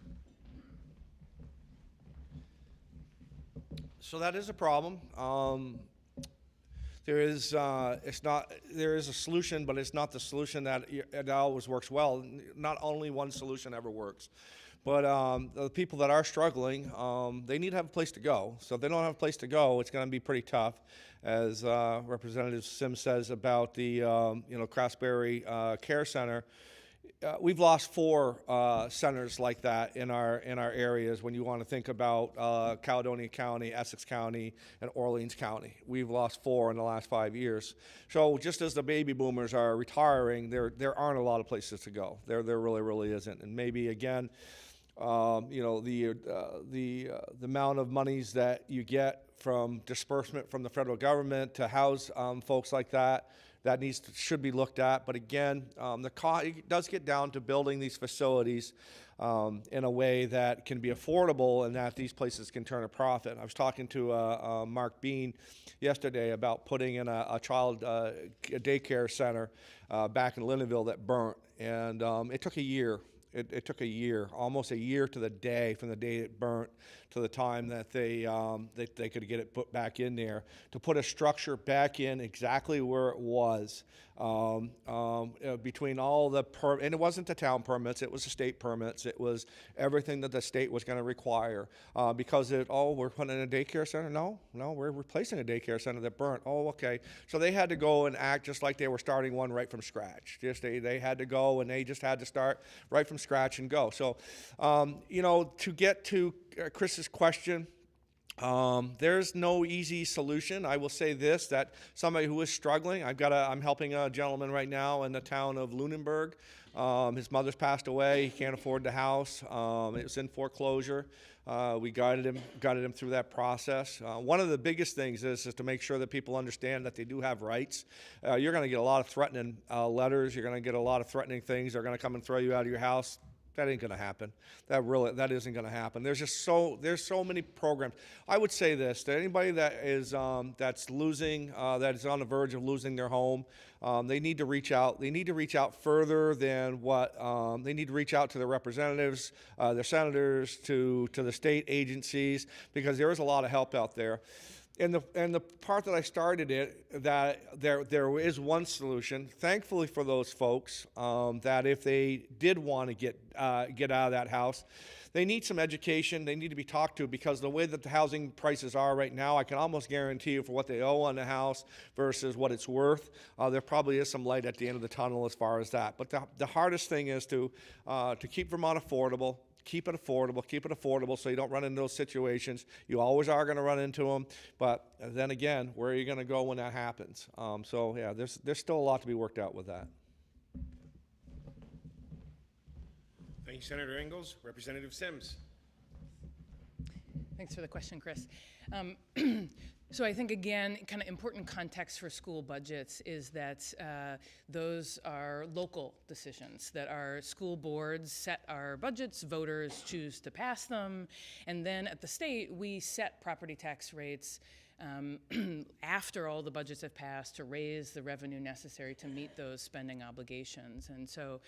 [SPEAKER 2] So that is a problem. There is a solution, but it's not the solution that it always works well. Not only one solution ever works. But the people that are struggling, they need to have a place to go. So if they don't have a place to go, it's going to be pretty tough. As Representative Sims says about the Craftsbury Care Center, we've lost 4 centers like that in our areas. When you want to think about Caledonia County, Essex County, and Orleans County, we've lost 4 in the last 5 years. So just as the baby boomers are retiring, there aren't a lot of places to go. There really isn't. And maybe again, you know, the amount of monies that you get from disbursement from the federal government to house folks like that. That should be looked at. But again, it does get down to building these facilities in a way that can be affordable and that these places can turn a profit. I was talking to Mark Bean yesterday about putting in a child daycare center back in Lindenville that burnt, and it took a year. It took a year, almost a year to the day from the day it burnt to the time that they could get it put back in there, to put a structure back in exactly where it was, between all the and it wasn't the town permits, it was the state permits, it was everything that the state was going to require, because we're putting in a daycare center. No, we're replacing a daycare center that burnt. Oh, okay. So they had to go and act just like they were starting one right from scratch. They had to go and they just had to start right from scratch and go. So, you know, to get to Chris's question, there's no easy solution. I will say this, that somebody who is struggling, I'm helping a gentleman right now in the town of Lunenburg. His mother's passed away. He can't afford the house. It was in foreclosure. We guided him through that process. One of the biggest things is to make sure that people understand that they do have rights. You're going to get a lot of threatening letters. You're going to get a lot of threatening things. They're going to come and throw you out of your house. That ain't going to happen. That isn't going to happen. There's so many programs. I would say this, that anybody that is that's losing, that is on the verge of losing their home, they need to reach out. They need to reach out further than what they need to reach out to their representatives, their senators, to the state agencies, because there is a lot of help out there. And the part that I started it, that there is one solution. Thankfully for those folks, that if they did want to get out of that house, they need some education. They need to be talked to, because the way that the housing prices are right now, I can almost guarantee you for what they owe on the house versus what it's worth, there probably is some light at the end of the tunnel as far as that. But the hardest thing is to keep Vermont affordable. Keep it affordable so you don't run into those situations. You always are going to run into them, but then again, where are you going to go when that happens? So yeah, there's still a lot to be worked out with that.
[SPEAKER 1] Thank you, Senator Ingalls. Representative Sims.
[SPEAKER 3] Thanks for the question, Chris. So I think, again, kind of important context for school budgets is that those are local decisions, that our school boards set our budgets, voters choose to pass them, and then at the state, we set property tax rates after all the budgets have passed to raise the revenue necessary to meet those spending obligations. And so,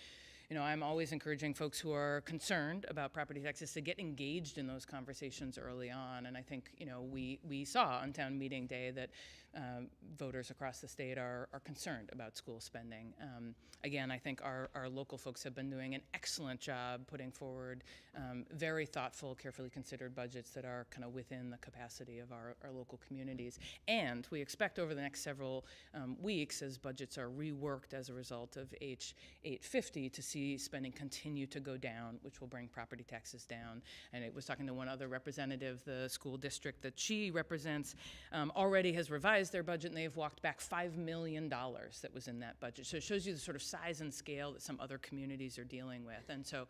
[SPEAKER 3] you know, I'm always encouraging folks who are concerned about property taxes to get engaged in those conversations early on. And I think, you know, we saw on town meeting day that voters across the state are concerned about school spending. Again, I think our local folks have been doing an excellent job putting forward very thoughtful, carefully considered budgets that are kind of within the capacity of our local communities. And we expect over the next several weeks, as budgets are reworked as a result of H-850, to see spending continue to go down, which will bring property taxes down. And it was talking to one other representative, the school district that she represents already has revised their budget, and they have walked back $5 million that was in that budget. So it shows you the sort of size and scale that some other communities are dealing with. And so,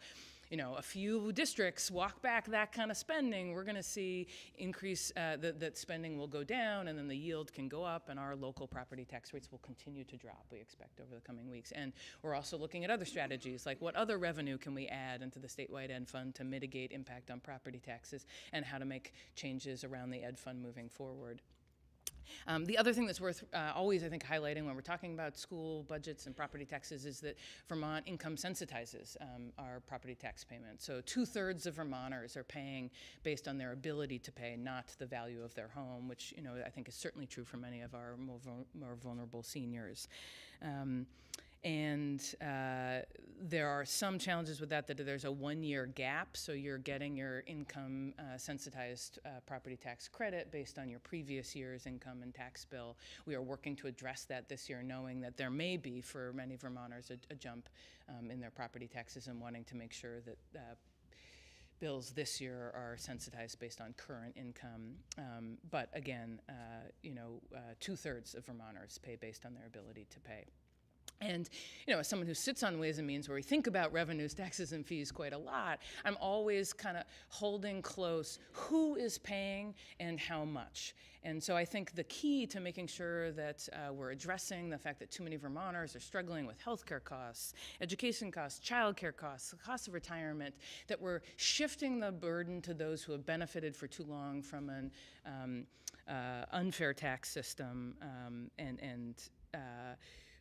[SPEAKER 3] you know, a few districts walk back that kind of spending, we're going to see increase, that spending will go down, and then the yield can go up, and our local property tax rates will continue to drop, we expect, over the coming weeks. And we're also looking at other strategies, like what other revenue can we add into the statewide ed fund to mitigate impact on property taxes, and how to make changes around the ed fund moving forward. The other thing that's worth always, I think, highlighting when we're talking about school budgets and property taxes is that Vermont income sensitizes our property tax payments. So 2/3 of Vermonters are paying based on their ability to pay, not the value of their home, which, you know, I think is certainly true for many of our more vulnerable seniors. There are some challenges with that there's a 1-year gap, so you're getting your income sensitized property tax credit based on your previous year's income and tax bill. We are working to address that this year, knowing that there may be, for many Vermonters, a jump in their property taxes, and wanting to make sure that bills this year are sensitized based on current income. But again, 2/3 of Vermonters pay based on their ability to pay. And, as someone who sits on Ways and Means, where we think about revenues, taxes, and fees quite a lot, I'm always kind of holding close who is paying and how much. And so I think the key to making sure that we're addressing the fact that too many Vermonters are struggling with healthcare costs, education costs, childcare costs, the cost of retirement, that we're shifting the burden to those who have benefited for too long from an unfair tax system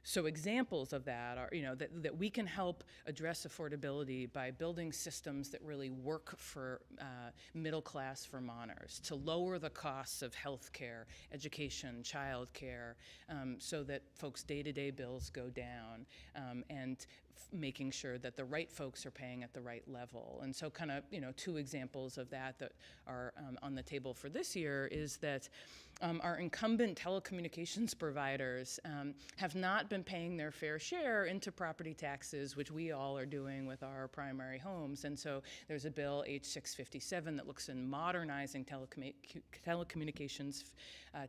[SPEAKER 3] so examples of that are, that we can help address affordability by building systems that really work for middle-class Vermonters, to lower the costs of healthcare, education, childcare, so that folks' day-to-day bills go down, and making sure that the right folks are paying at the right level. And so kind of, two examples of that are on the table for this year is that our incumbent telecommunications providers have not been paying their fair share into property taxes, which we all are doing with our primary homes. And so there's a bill, H657, that looks in modernizing telecommunications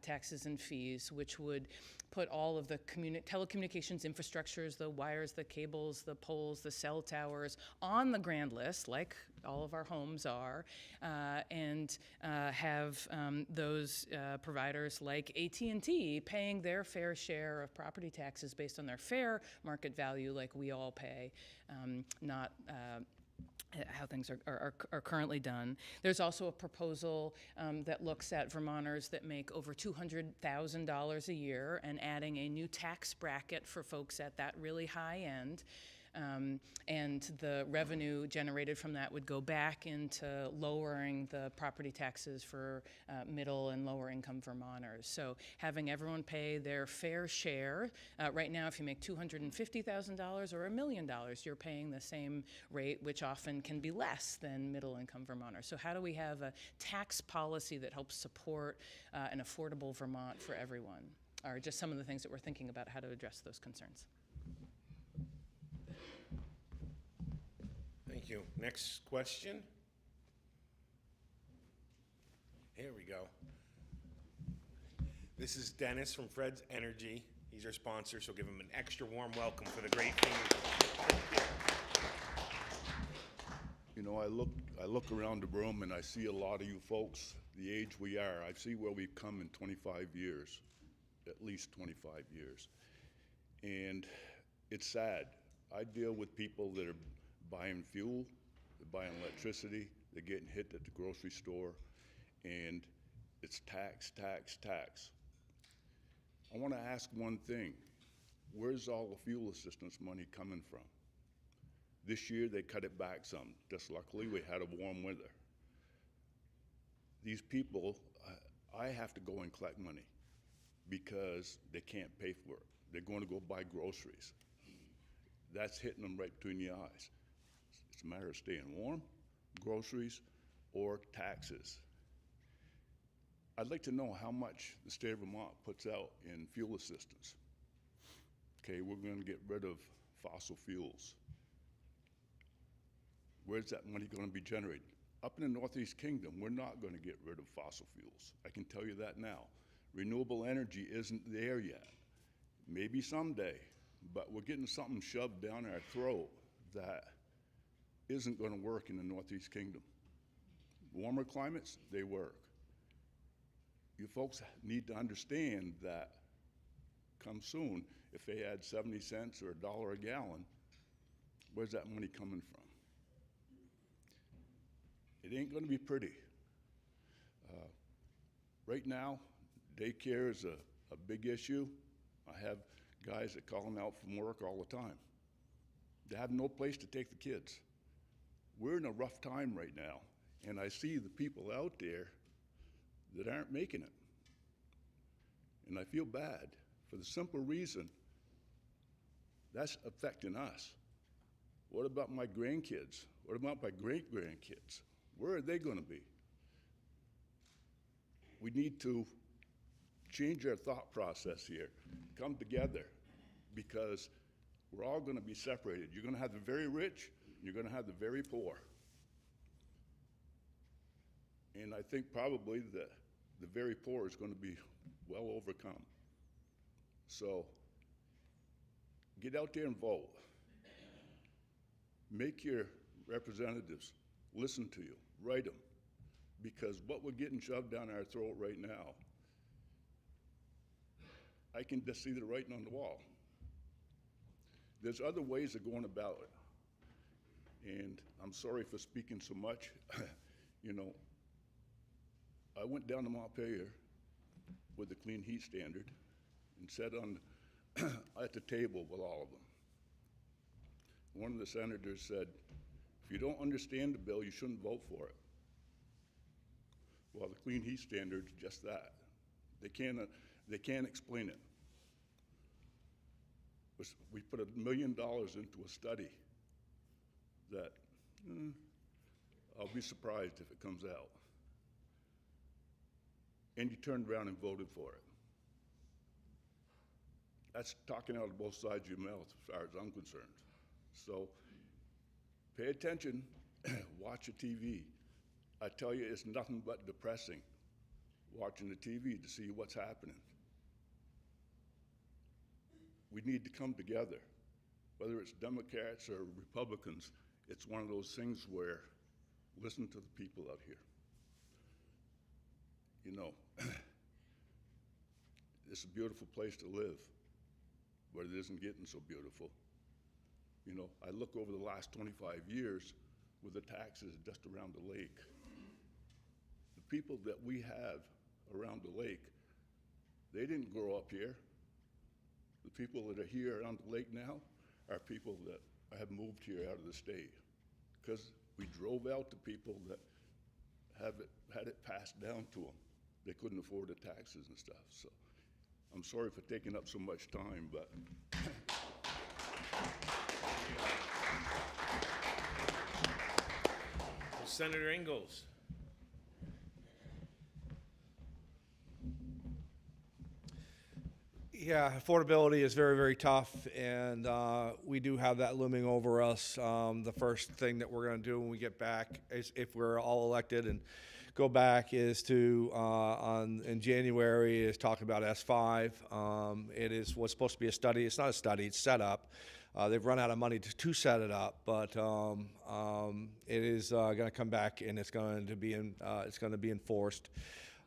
[SPEAKER 3] taxes and fees, which would put all of the telecommunications infrastructures, the wires, the cables, the poles, the cell towers on the grand list, like all of our homes are, and have those providers like AT&T paying their fair share of property taxes based on their fair market value like we all pay, not how things are currently done. There's also a proposal that looks at Vermonters that make over $200,000 a year and adding a new tax bracket for folks at that really high end. And the revenue generated from that would go back into lowering the property taxes for middle and lower income Vermonters. So having everyone pay their fair share. Right now, if you make $250,000 or $1 million, you're paying the same rate, which often can be less than middle income Vermonters. So how do we have a tax policy that helps support an affordable Vermont for everyone? Are just some of the things that we're thinking about how to address those concerns.
[SPEAKER 1] Thank you. Next question. Here we go. This is Dennis from Fred's Energy. He's our sponsor, so give him an extra warm welcome for the great thing.
[SPEAKER 9] I look around the room and I see a lot of you folks, the age we are. I see where we've come in 25 years, at least 25 years. And it's sad. I deal with people that are buying fuel, they're buying electricity, they're getting hit at the grocery store, and it's tax, tax, tax. I want to ask one thing. Where's all the fuel assistance money coming from? This year they cut it back some. Just luckily we had a warm winter. These people, I have to go and collect money because they can't pay for it. They're going to go buy groceries. That's hitting them right between the eyes. It's a matter of staying warm, groceries, or taxes. I'd like to know how much the state of Vermont puts out in fuel assistance. Okay, we're going to get rid of fossil fuels. Where's that money going to be generated? Up in the Northeast Kingdom, we're not going to get rid of fossil fuels. I can tell you that now. Renewable energy isn't there yet. Maybe someday, but we're getting something shoved down our throat that isn't going to work in the Northeast Kingdom. Warmer climates, they work. You folks need to understand that come soon, if they add 70 cents or $1 a gallon, where's that money coming from? It ain't going to be pretty. Right now, daycare is a big issue. I have guys that call them out from work all the time. They have no place to take the kids. We're in a rough time right now, and I see the people out there that aren't making it. And I feel bad for the simple reason that's affecting us. What about my grandkids? What about my great-grandkids? Where are they going to be? We need to change our thought process here, come together, because we're all going to be separated. You're going to have the very rich, and you're going to have the very poor. And I think probably the very poor is going to be well overcome. So Get out there and vote. Make your representatives listen to you, write them, because what we're getting shoved down our throat right now, I can just see the writing on the wall. There's other ways of going about it. And I'm sorry for speaking so much. You know, I went down to Montpelier with the clean heat standard and sat on at the table with all of them. One of the senators said, if you don't understand the bill, you shouldn't vote for it. Well, the clean heat standard is just that. They can't explain it. We put $1 million into a study that I'll be surprised if it comes out. And you turned around and voted for it. That's talking out of both sides of your mouth as far as I'm concerned. So pay attention, watch the TV. I tell you, it's nothing but depressing watching the TV to see what's happening. We need to come together. Whether it's Democrats or Republicans, it's one of those things where listen to the people out here. You know, it's a beautiful place to live, but it isn't getting so beautiful. You know, I look over the last 25 years with the taxes just around the lake. The people that we have around the lake, they didn't grow up here. The people that are here around the lake now are people that have moved here out of the state because we drove out the people that had it passed down to them. They couldn't afford the taxes and stuff. So I'm sorry for taking up so much time, but
[SPEAKER 1] Senator Ingalls.
[SPEAKER 2] Yeah, affordability is very, very tough, and we do have that looming over us. The first thing that we're going to do when we get back, is, if we're all elected and go back, is to in January is talk about S5. It is what's supposed to be a study. It's not a study. It's set up. They've run out of money to set it up, but it is going to come back, and it's going to be enforced.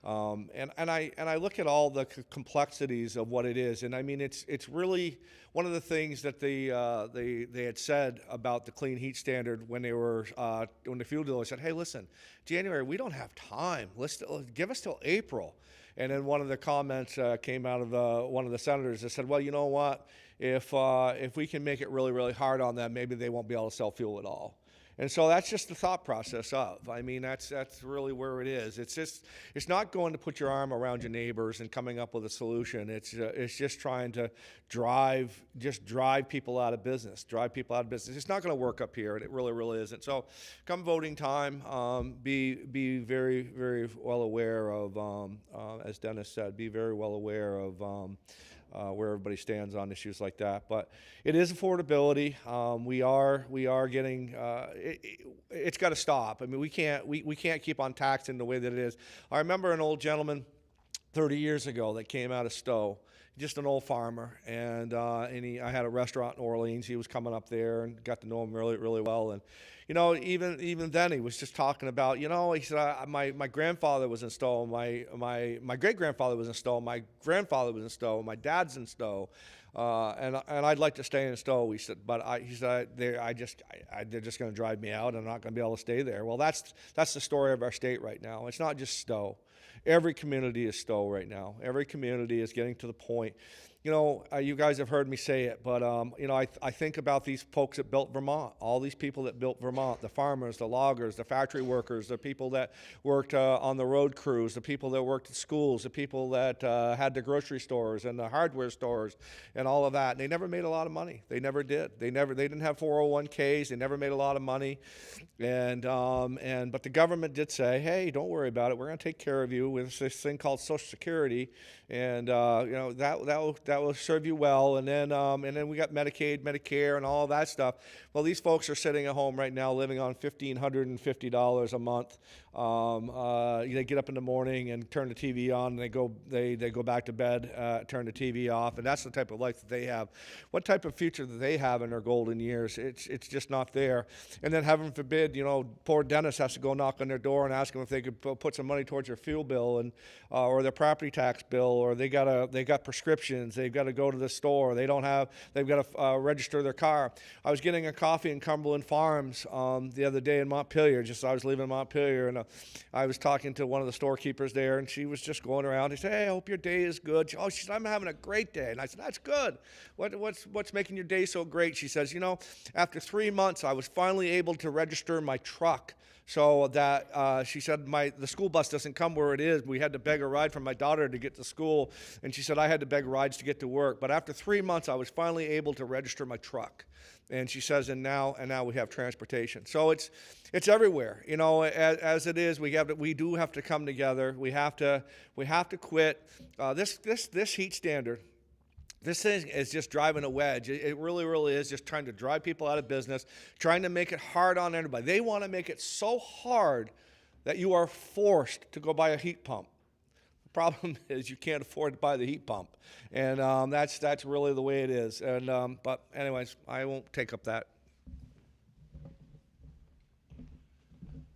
[SPEAKER 2] And I look at all the complexities of what it is, and I mean it's really one of the things that they had said about the clean heat standard when the fuel dealer said, hey, listen, January, we don't have time. Give us till April. And then one of the comments came out of one of the senators that said, well, you know what? If we can make it really, really hard on them, maybe they won't be able to sell fuel at all. And so that's just the thought process of. I mean, that's really where it is. It's not going to put your arm around your neighbors and coming up with a solution. It's just trying to drive people out of business. It's not going to work up here, and it really, really isn't. So, come voting time, be very, very well aware of, as Dennis said, be very well aware of. Where everybody stands on issues like that, but it is affordability. We are getting. It's got to stop. I mean, we can't keep on taxing the way that it is. I remember an old gentleman 30 years ago that came out of Stowe, just an old farmer, and I had a restaurant in Orleans. He was coming up there and got to know him really, really well. And you know, even then he was just talking about, you know, he said, my grandfather was in Stowe, my great grandfather was in Stowe, my grandfather was in Stowe, my dad's in Stowe, and I'd like to stay in Stowe. He said, but he said they're just going to drive me out. I'm not going to be able to stay there. Well, that's the story of our state right now. It's not just Stowe. Every community is Stowe right now. Every community is getting to the point. You know, you guys have heard me say it, but, you know, I think about these folks that built Vermont, all these people that built Vermont, the farmers, the loggers, the factory workers, the people that worked on the road crews, the people that worked at schools, the people that had the grocery stores and the hardware stores and all of that. And they never made a lot of money. They never did. They didn't have 401ks. They never made a lot of money. But the government did say, hey, don't worry about it. We're going to take care of you with this thing called Social Security. And, you know, that that will serve you well. And then we got Medicaid, Medicare, and all that stuff. Well, these folks are sitting at home right now living on $1,550 a month. They get up in the morning and turn the TV on, and they go back to bed, turn the TV off, and that's the type of life that they have. What type of future do they have in their golden years? It's just not there. And then heaven forbid, poor Dennis has to go knock on their door and ask them if they could put some money towards their fuel bill and or their property tax bill, or they got prescriptions, they've got to go to the store, they've got to register their car. I was getting a coffee in Cumberland Farms the other day in Montpelier. I was leaving Montpelier, and I was talking to one of the storekeepers there, and she was just going around. He said, "Hey, I hope your day is good." She said, "I'm having a great day." And I said, "That's good. What's making your day so great?" She says, "After 3 months, I was finally able to register my truck." So that she said the school bus doesn't come where it is. We had to beg a ride from my daughter to get to school, and she said I had to beg rides to get to work. But after 3 months, I was finally able to register my truck. And she says, and now we have transportation. So it's everywhere. As it is, we do have to come together. We have to quit this heat standard. This thing is just driving a wedge. It really, really is just trying to drive people out of business, trying to make it hard on everybody. They want to make it so hard that you are forced to go buy a heat pump. The problem is you can't afford to buy the heat pump, and that's really the way it is. And but anyways, I won't take up that.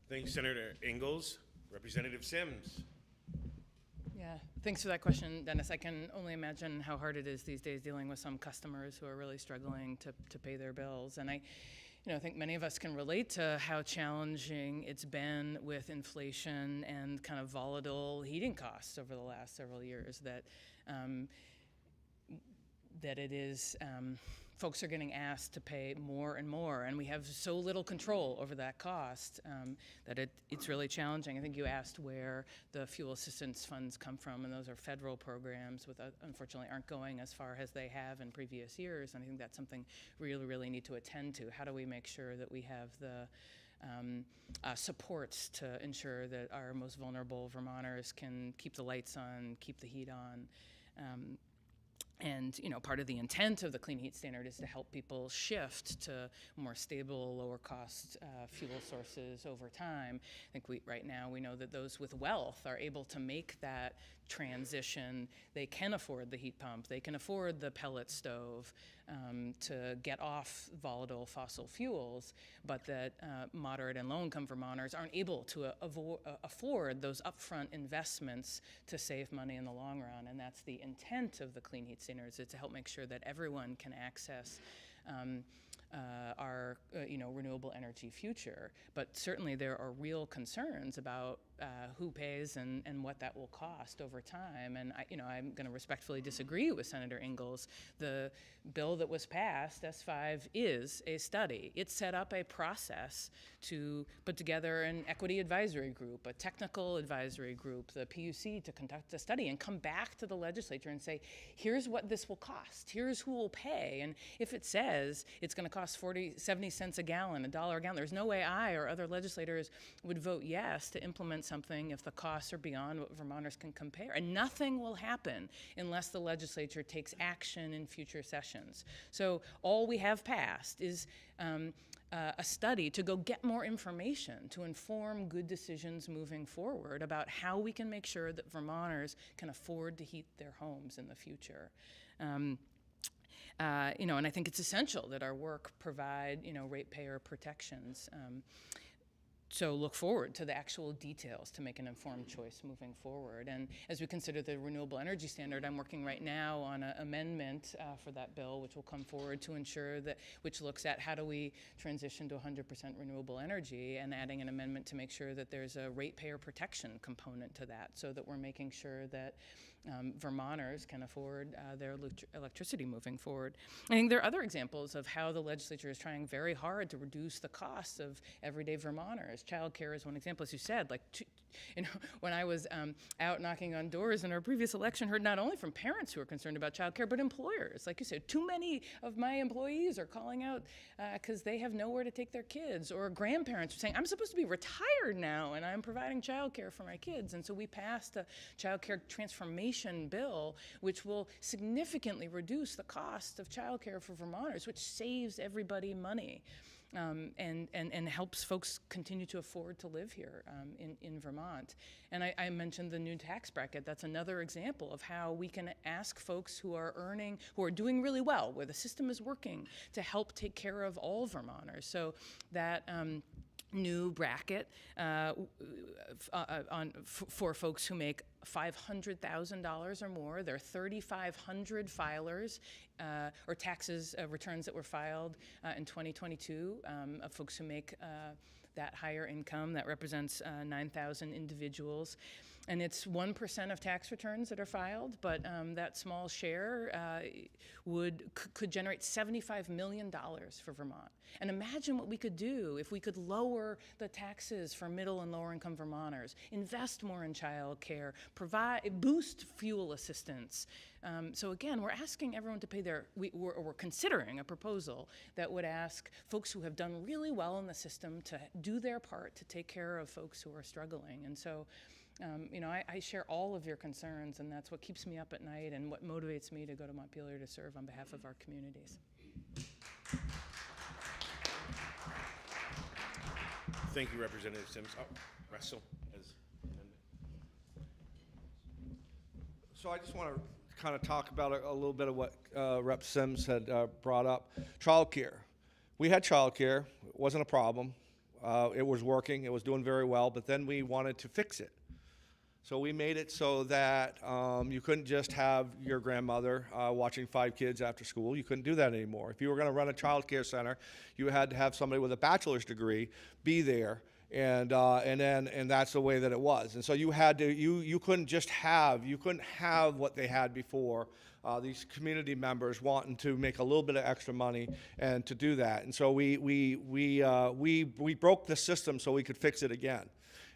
[SPEAKER 1] Thank you, Senator Ingalls. Representative Sims.
[SPEAKER 3] Yeah, thanks for that question, Dennis. I can only imagine how hard it is these days dealing with some customers who are really struggling to pay their bills. And I think many of us can relate to how challenging it's been with inflation and kind of volatile heating costs over the last several years. That it is. Folks are getting asked to pay more and more, and we have so little control over that cost that it's really challenging. I think you asked where the fuel assistance funds come from, and those are federal programs with unfortunately aren't going as far as they have in previous years, and I think that's something we really need to attend to. How do we make sure that we have the supports to ensure that our most vulnerable Vermonters can keep the lights on, keep the heat on? And part of the intent of the Clean Heat Standard is to help people shift to more stable, lower cost fuel sources over time. I think right now we know that those with wealth are able to make that transition. They can afford the heat pump, they can afford the pellet stove to get off volatile fossil fuels, but that moderate and low-income Vermonters aren't able to afford those upfront investments to save money in the long run. And that's the intent of the Clean Heat Standards, is to help make sure that everyone can access our renewable energy future. But certainly there are real concerns about who pays and what that will cost over time. And I'm going to respectfully disagree with Senator Ingalls. The bill that was passed, S5, is a study. It set up a process to put together an equity advisory group, a technical advisory group, the PUC, to conduct a study and come back to the legislature and say, here's what this will cost, here's who will pay. And if it says it's going to cost 70 cents a gallon, $1 a gallon, there's no way I or other legislators would vote yes to implement something if the costs are beyond what Vermonters can compare. And nothing will happen unless the legislature takes action in future sessions. So all we have passed is a study to go get more information to inform good decisions moving forward about how we can make sure that Vermonters can afford to heat their homes in the future. And I think it's essential that our work provide, ratepayer protections. So look forward to the actual details to make an informed choice moving forward. And as we consider the renewable energy standard, I'm working right now on an amendment for that bill, which will come forward to ensure that, which looks at how do we transition to 100% renewable energy, and adding an amendment to make sure that there's a ratepayer protection component to that, so that we're making sure that Vermonters can afford their electricity moving forward. I think there are other examples of how the legislature is trying very hard to reduce the costs of everyday Vermonters. Child care is one example, as you said. When I was out knocking on doors in our previous election, heard not only from parents who are concerned about child care, but employers. Like you said, too many of my employees are calling out because they have nowhere to take their kids, or grandparents are saying, I'm supposed to be retired now and I'm providing child care for my kids. And so we passed a child care transformation inflation bill, which will significantly reduce the cost of childcare for Vermonters, which saves everybody money. And helps folks continue to afford to live here in Vermont. And I mentioned the new tax bracket. That's another example of how we can ask folks who are doing really well, where the system is working, to help take care of all Vermonters. So that new bracket for folks who make $500,000 or more. There are 3,500 filers or taxes returns that were filed in 2022 of folks who make that higher income. That represents 9,000 individuals. And it's 1% of tax returns that are filed, but that small share could generate $75 million for Vermont. And imagine what we could do if we could lower the taxes for middle and lower income Vermonters, invest more in child care, boost fuel assistance. So again, we're asking everyone to pay we're considering a proposal that would ask folks who have done really well in the system to do their part to take care of folks who are struggling. And so, I share all of your concerns, and that's what keeps me up at night and what motivates me to go to Montpelier to serve on behalf of our communities.
[SPEAKER 1] Thank you, Representative Sims. Oh, Russell.
[SPEAKER 2] So I just want to kind of talk about a little bit of what Rep. Sims had brought up. Childcare. We had childcare. It wasn't a problem. It was working. It was doing very well. But then we wanted to fix it. So we made it so that you couldn't just have your grandmother watching 5 kids after school. You couldn't do that anymore. If you were going to run a child care center, you had to have somebody with a bachelor's degree be there, and that's the way that it was. And so you had to you couldn't have what they had before. These community members wanting to make a little bit of extra money and to do that. And so we broke the system so we could fix it again.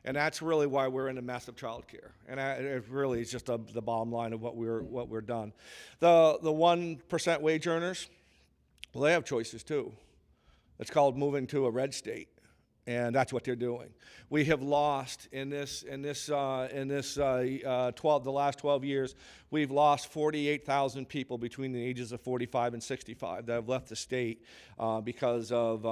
[SPEAKER 2] And that's really why we're in a mess of childcare. And it really is just the bottom line of what we're done. The 1% wage earners, well, they have choices too. It's called moving to a red state, and that's what they're doing. We have lost the last 12 years. We've lost 48,000 people between the ages of 45 and 65 that have left the state because of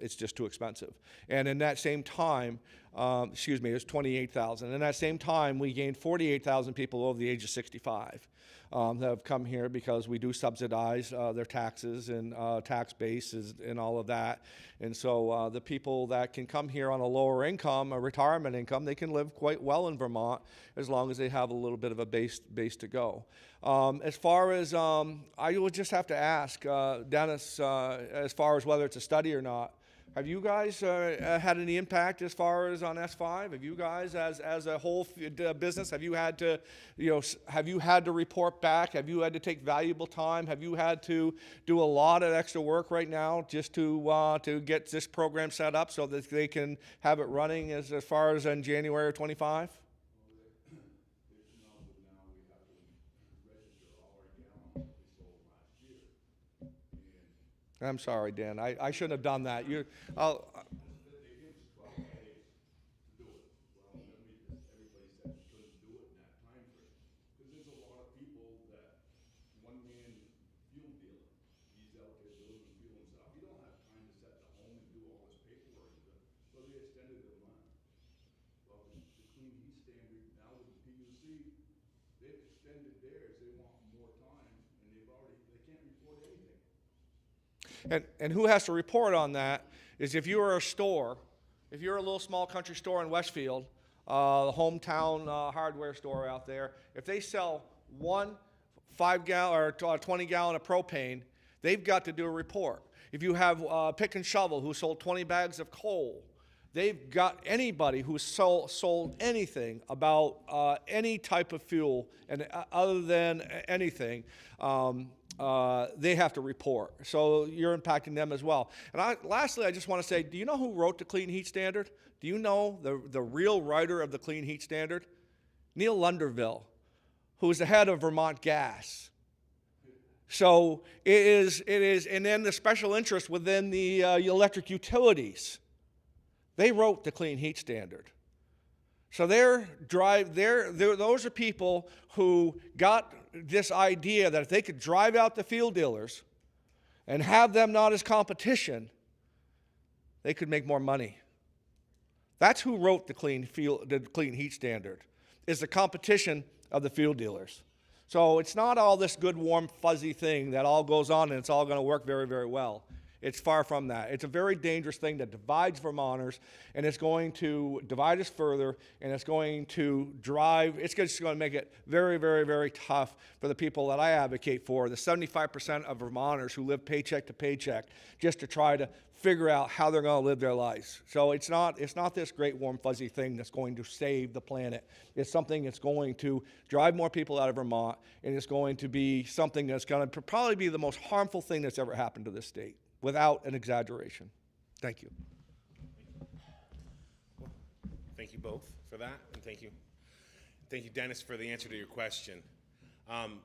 [SPEAKER 2] it's just too expensive. And in that same time, it's 28,000. In that same time, we gained 48,000 people over the age of 65. That have come here because we do subsidize their taxes and tax bases and all of that. And so the people that can come here on a lower income, a retirement income, they can live quite well in Vermont as long as they have a little bit of a base to go. As far as, I would just have to ask Dennis, as far as whether it's a study or not, have you guys had any impact as far as on S5? Have you guys, as a whole business, have you had to report back? Have you had to take valuable time? Have you had to do a lot of extra work right now just to get this program set up so that they can have it running as far as in January of 25? I'm sorry, Dan. I shouldn't have done that. And who has to report on that is if you are a store, if you're a little small country store in Westfield, the hometown hardware store out there, if they sell one 5-gallon or 20-gallon of propane, they've got to do a report. If you have Pick and Shovel who sold 20 bags of coal, they've got anybody who sold anything about any type of fuel and other than anything, they have to report. So you're impacting them as well. And lastly, I just want to say, do you know who wrote the Clean Heat Standard? Do you know the real writer of the Clean Heat Standard? Neil Lunderville, who is the head of Vermont Gas. So it is, and then the special interest within the electric utilities. They wrote the Clean Heat Standard. So those are people who got this idea that if they could drive out the field dealers and have them not as competition, they could make more money. That's who wrote the clean heat standard, is the competition of the field dealers. So it's not all this good, warm, fuzzy thing that all goes on and it's all going to work very, very well. It's far from that. It's a very dangerous thing that divides Vermonters, and it's going to divide us further, and it's going to it's just going to make it very, very, very tough for the people that I advocate for, the 75% of Vermonters who live paycheck to paycheck, just to try to figure out how they're going to live their lives. So it's not this great, warm, fuzzy thing that's going to save the planet. It's something that's going to drive more people out of Vermont, and it's going to be something that's going to probably be the most harmful thing that's ever happened to this state, without an exaggeration. Thank you.
[SPEAKER 1] Thank you both for that, and thank you, Dennis, for the answer to your question.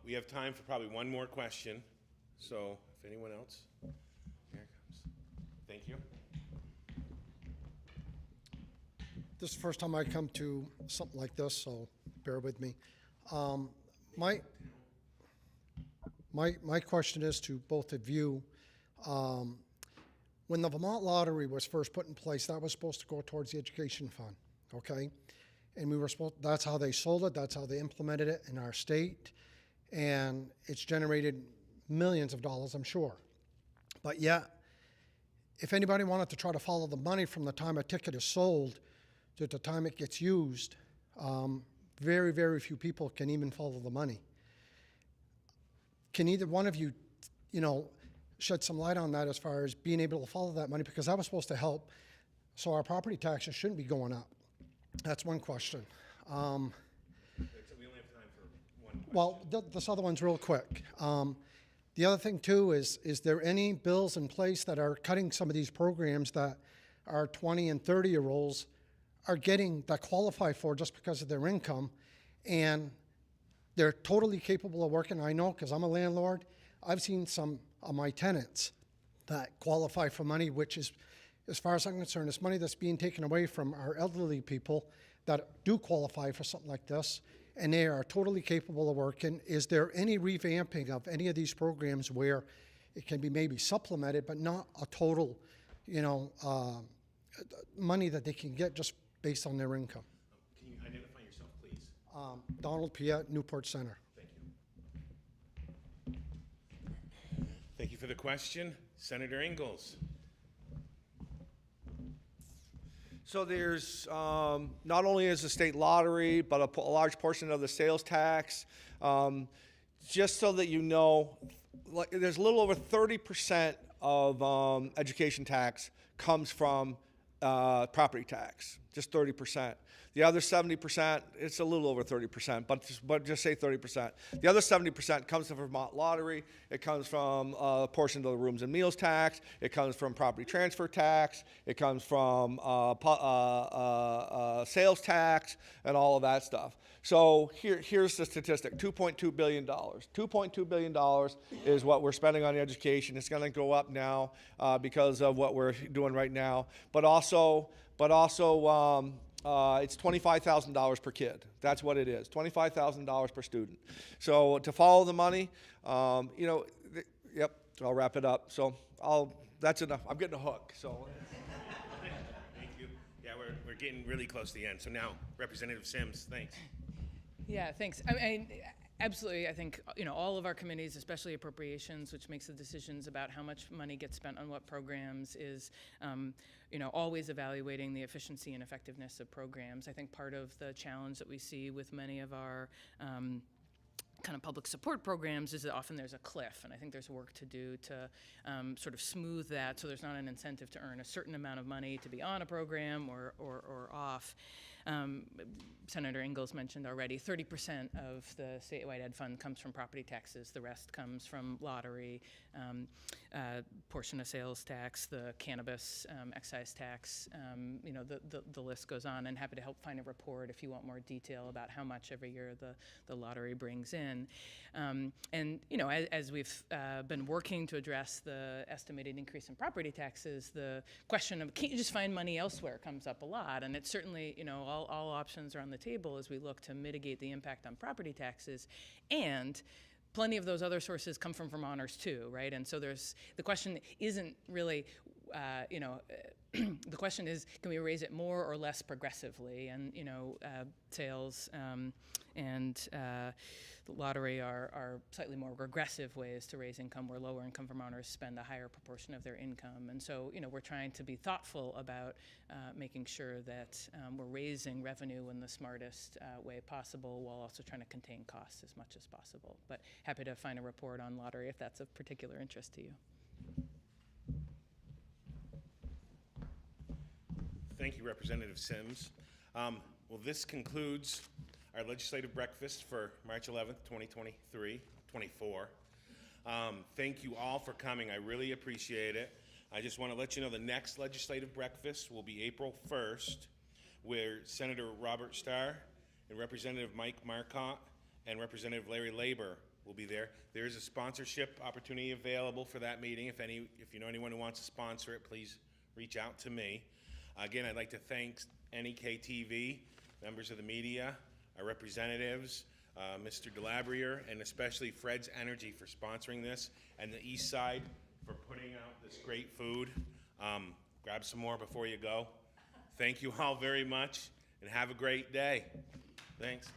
[SPEAKER 1] We have time for probably one more question, so if anyone else, here it comes. Thank you.
[SPEAKER 10] This is the first time I come to something like this, so bear with me. My question is to both of you. When the Vermont lottery was first put in place, that was supposed to go towards the education fund, okay? And that's how they sold it, that's how they implemented it in our state, and it's generated millions of dollars, I'm sure. But yet, if anybody wanted to try to follow the money from the time a ticket is sold to the time it gets used, very, very few people can even follow the money. Can either one of you, shed some light on that as far as being able to follow that money, because that was supposed to help, so our property taxes shouldn't be going up? That's one question.
[SPEAKER 1] We only have time for one question.
[SPEAKER 10] Well, this other one's real quick. The other thing too is there any bills in place that are cutting some of these programs that our 20 and 30-year-olds are getting, that qualify for just because of their income, and they're totally capable of working? I know, because I'm a landlord. I've seen some of my tenants that qualify for money, which is, as far as I'm concerned, it's money that's being taken away from our elderly people that do qualify for something like this, and they are totally capable of working. Is there any revamping of any of these programs where it can be maybe supplemented, but not a total, money that they can get just based on their income?
[SPEAKER 1] Can you identify yourself, please?
[SPEAKER 10] Donald Piet, Newport Center.
[SPEAKER 1] Thank you. Thank you for the question. Senator Ingalls.
[SPEAKER 2] So there's, not only is the state lottery, but a large portion of the sales tax. Just so that you know, there's a little over 30% of say tax comes from property tax, just 30%. The other 70%, it's a little over 30%, but just say 30%. The other 70% comes from Vermont lottery. It comes from a portion of the rooms and meals tax. It comes from property transfer tax. It comes from sales tax and all of that stuff. So here's the statistic: $2.2 billion. $2.2 billion is what we're spending on education. It's going to go up now because of what we're doing right now, but also it's $25,000 per kid. That's what it is, $25,000 per student. So to follow the money, yep, I'll wrap it up. So that's enough. I'm getting a hook, so.
[SPEAKER 1] Thank you. Yeah, we're getting really close to the end. So now, Representative Sims, thanks.
[SPEAKER 3] Yeah, thanks. I mean, absolutely. I think, all of our committees, especially appropriations, which makes the decisions about how much money gets spent on what programs, is, always evaluating the efficiency and effectiveness of programs. I think part of the challenge that we see with many of our kind of public support programs is that often there's a cliff, and I think there's work to do to sort of smooth that so there's not an incentive to earn a certain amount of money to be on a program or off. Senator Ingalls mentioned already, 30% of the statewide ed fund comes from property taxes. The rest comes from lottery, portion of sales tax, the cannabis excise tax. The list goes on, and happy to help find a report if you want more detail about how much every year the lottery brings in. As we've been working to address the estimated increase in property taxes, the question of can't you just find money elsewhere comes up a lot, and it's certainly all options are on the table as we look to mitigate the impact on property taxes. And plenty of those other sources come from Vermonters too, right? And so the question isn't really, the question is, can we raise it more or less progressively? And sales and the lottery are slightly more regressive ways to raise income, where lower income Vermonters spend a higher proportion of their income. And so, we're trying to be thoughtful about making sure that we're raising revenue in the smartest way possible, while also trying to contain costs as much as possible. But happy to find a report on lottery if that's of particular interest to you.
[SPEAKER 1] Thank you, Representative Sims. Well, this concludes our legislative breakfast for March 11th, 2024. Thank you all for coming. I really appreciate it. I just want to let you know the next legislative breakfast will be April 1st, where Senator Robert Starr and Representative Mike Marcotte and Representative Larry Laber will be there. There is a sponsorship opportunity available for that meeting. If you know anyone who wants to sponsor it, please reach out to me. Again, I'd like to thank NEK-TV, members of the media, our representatives, Mr. Delabriere, and especially Fred's Energy for sponsoring this, and the Eastside for putting out this great food. Grab some more before you go. Thank you all very much, and have a great day. Thanks.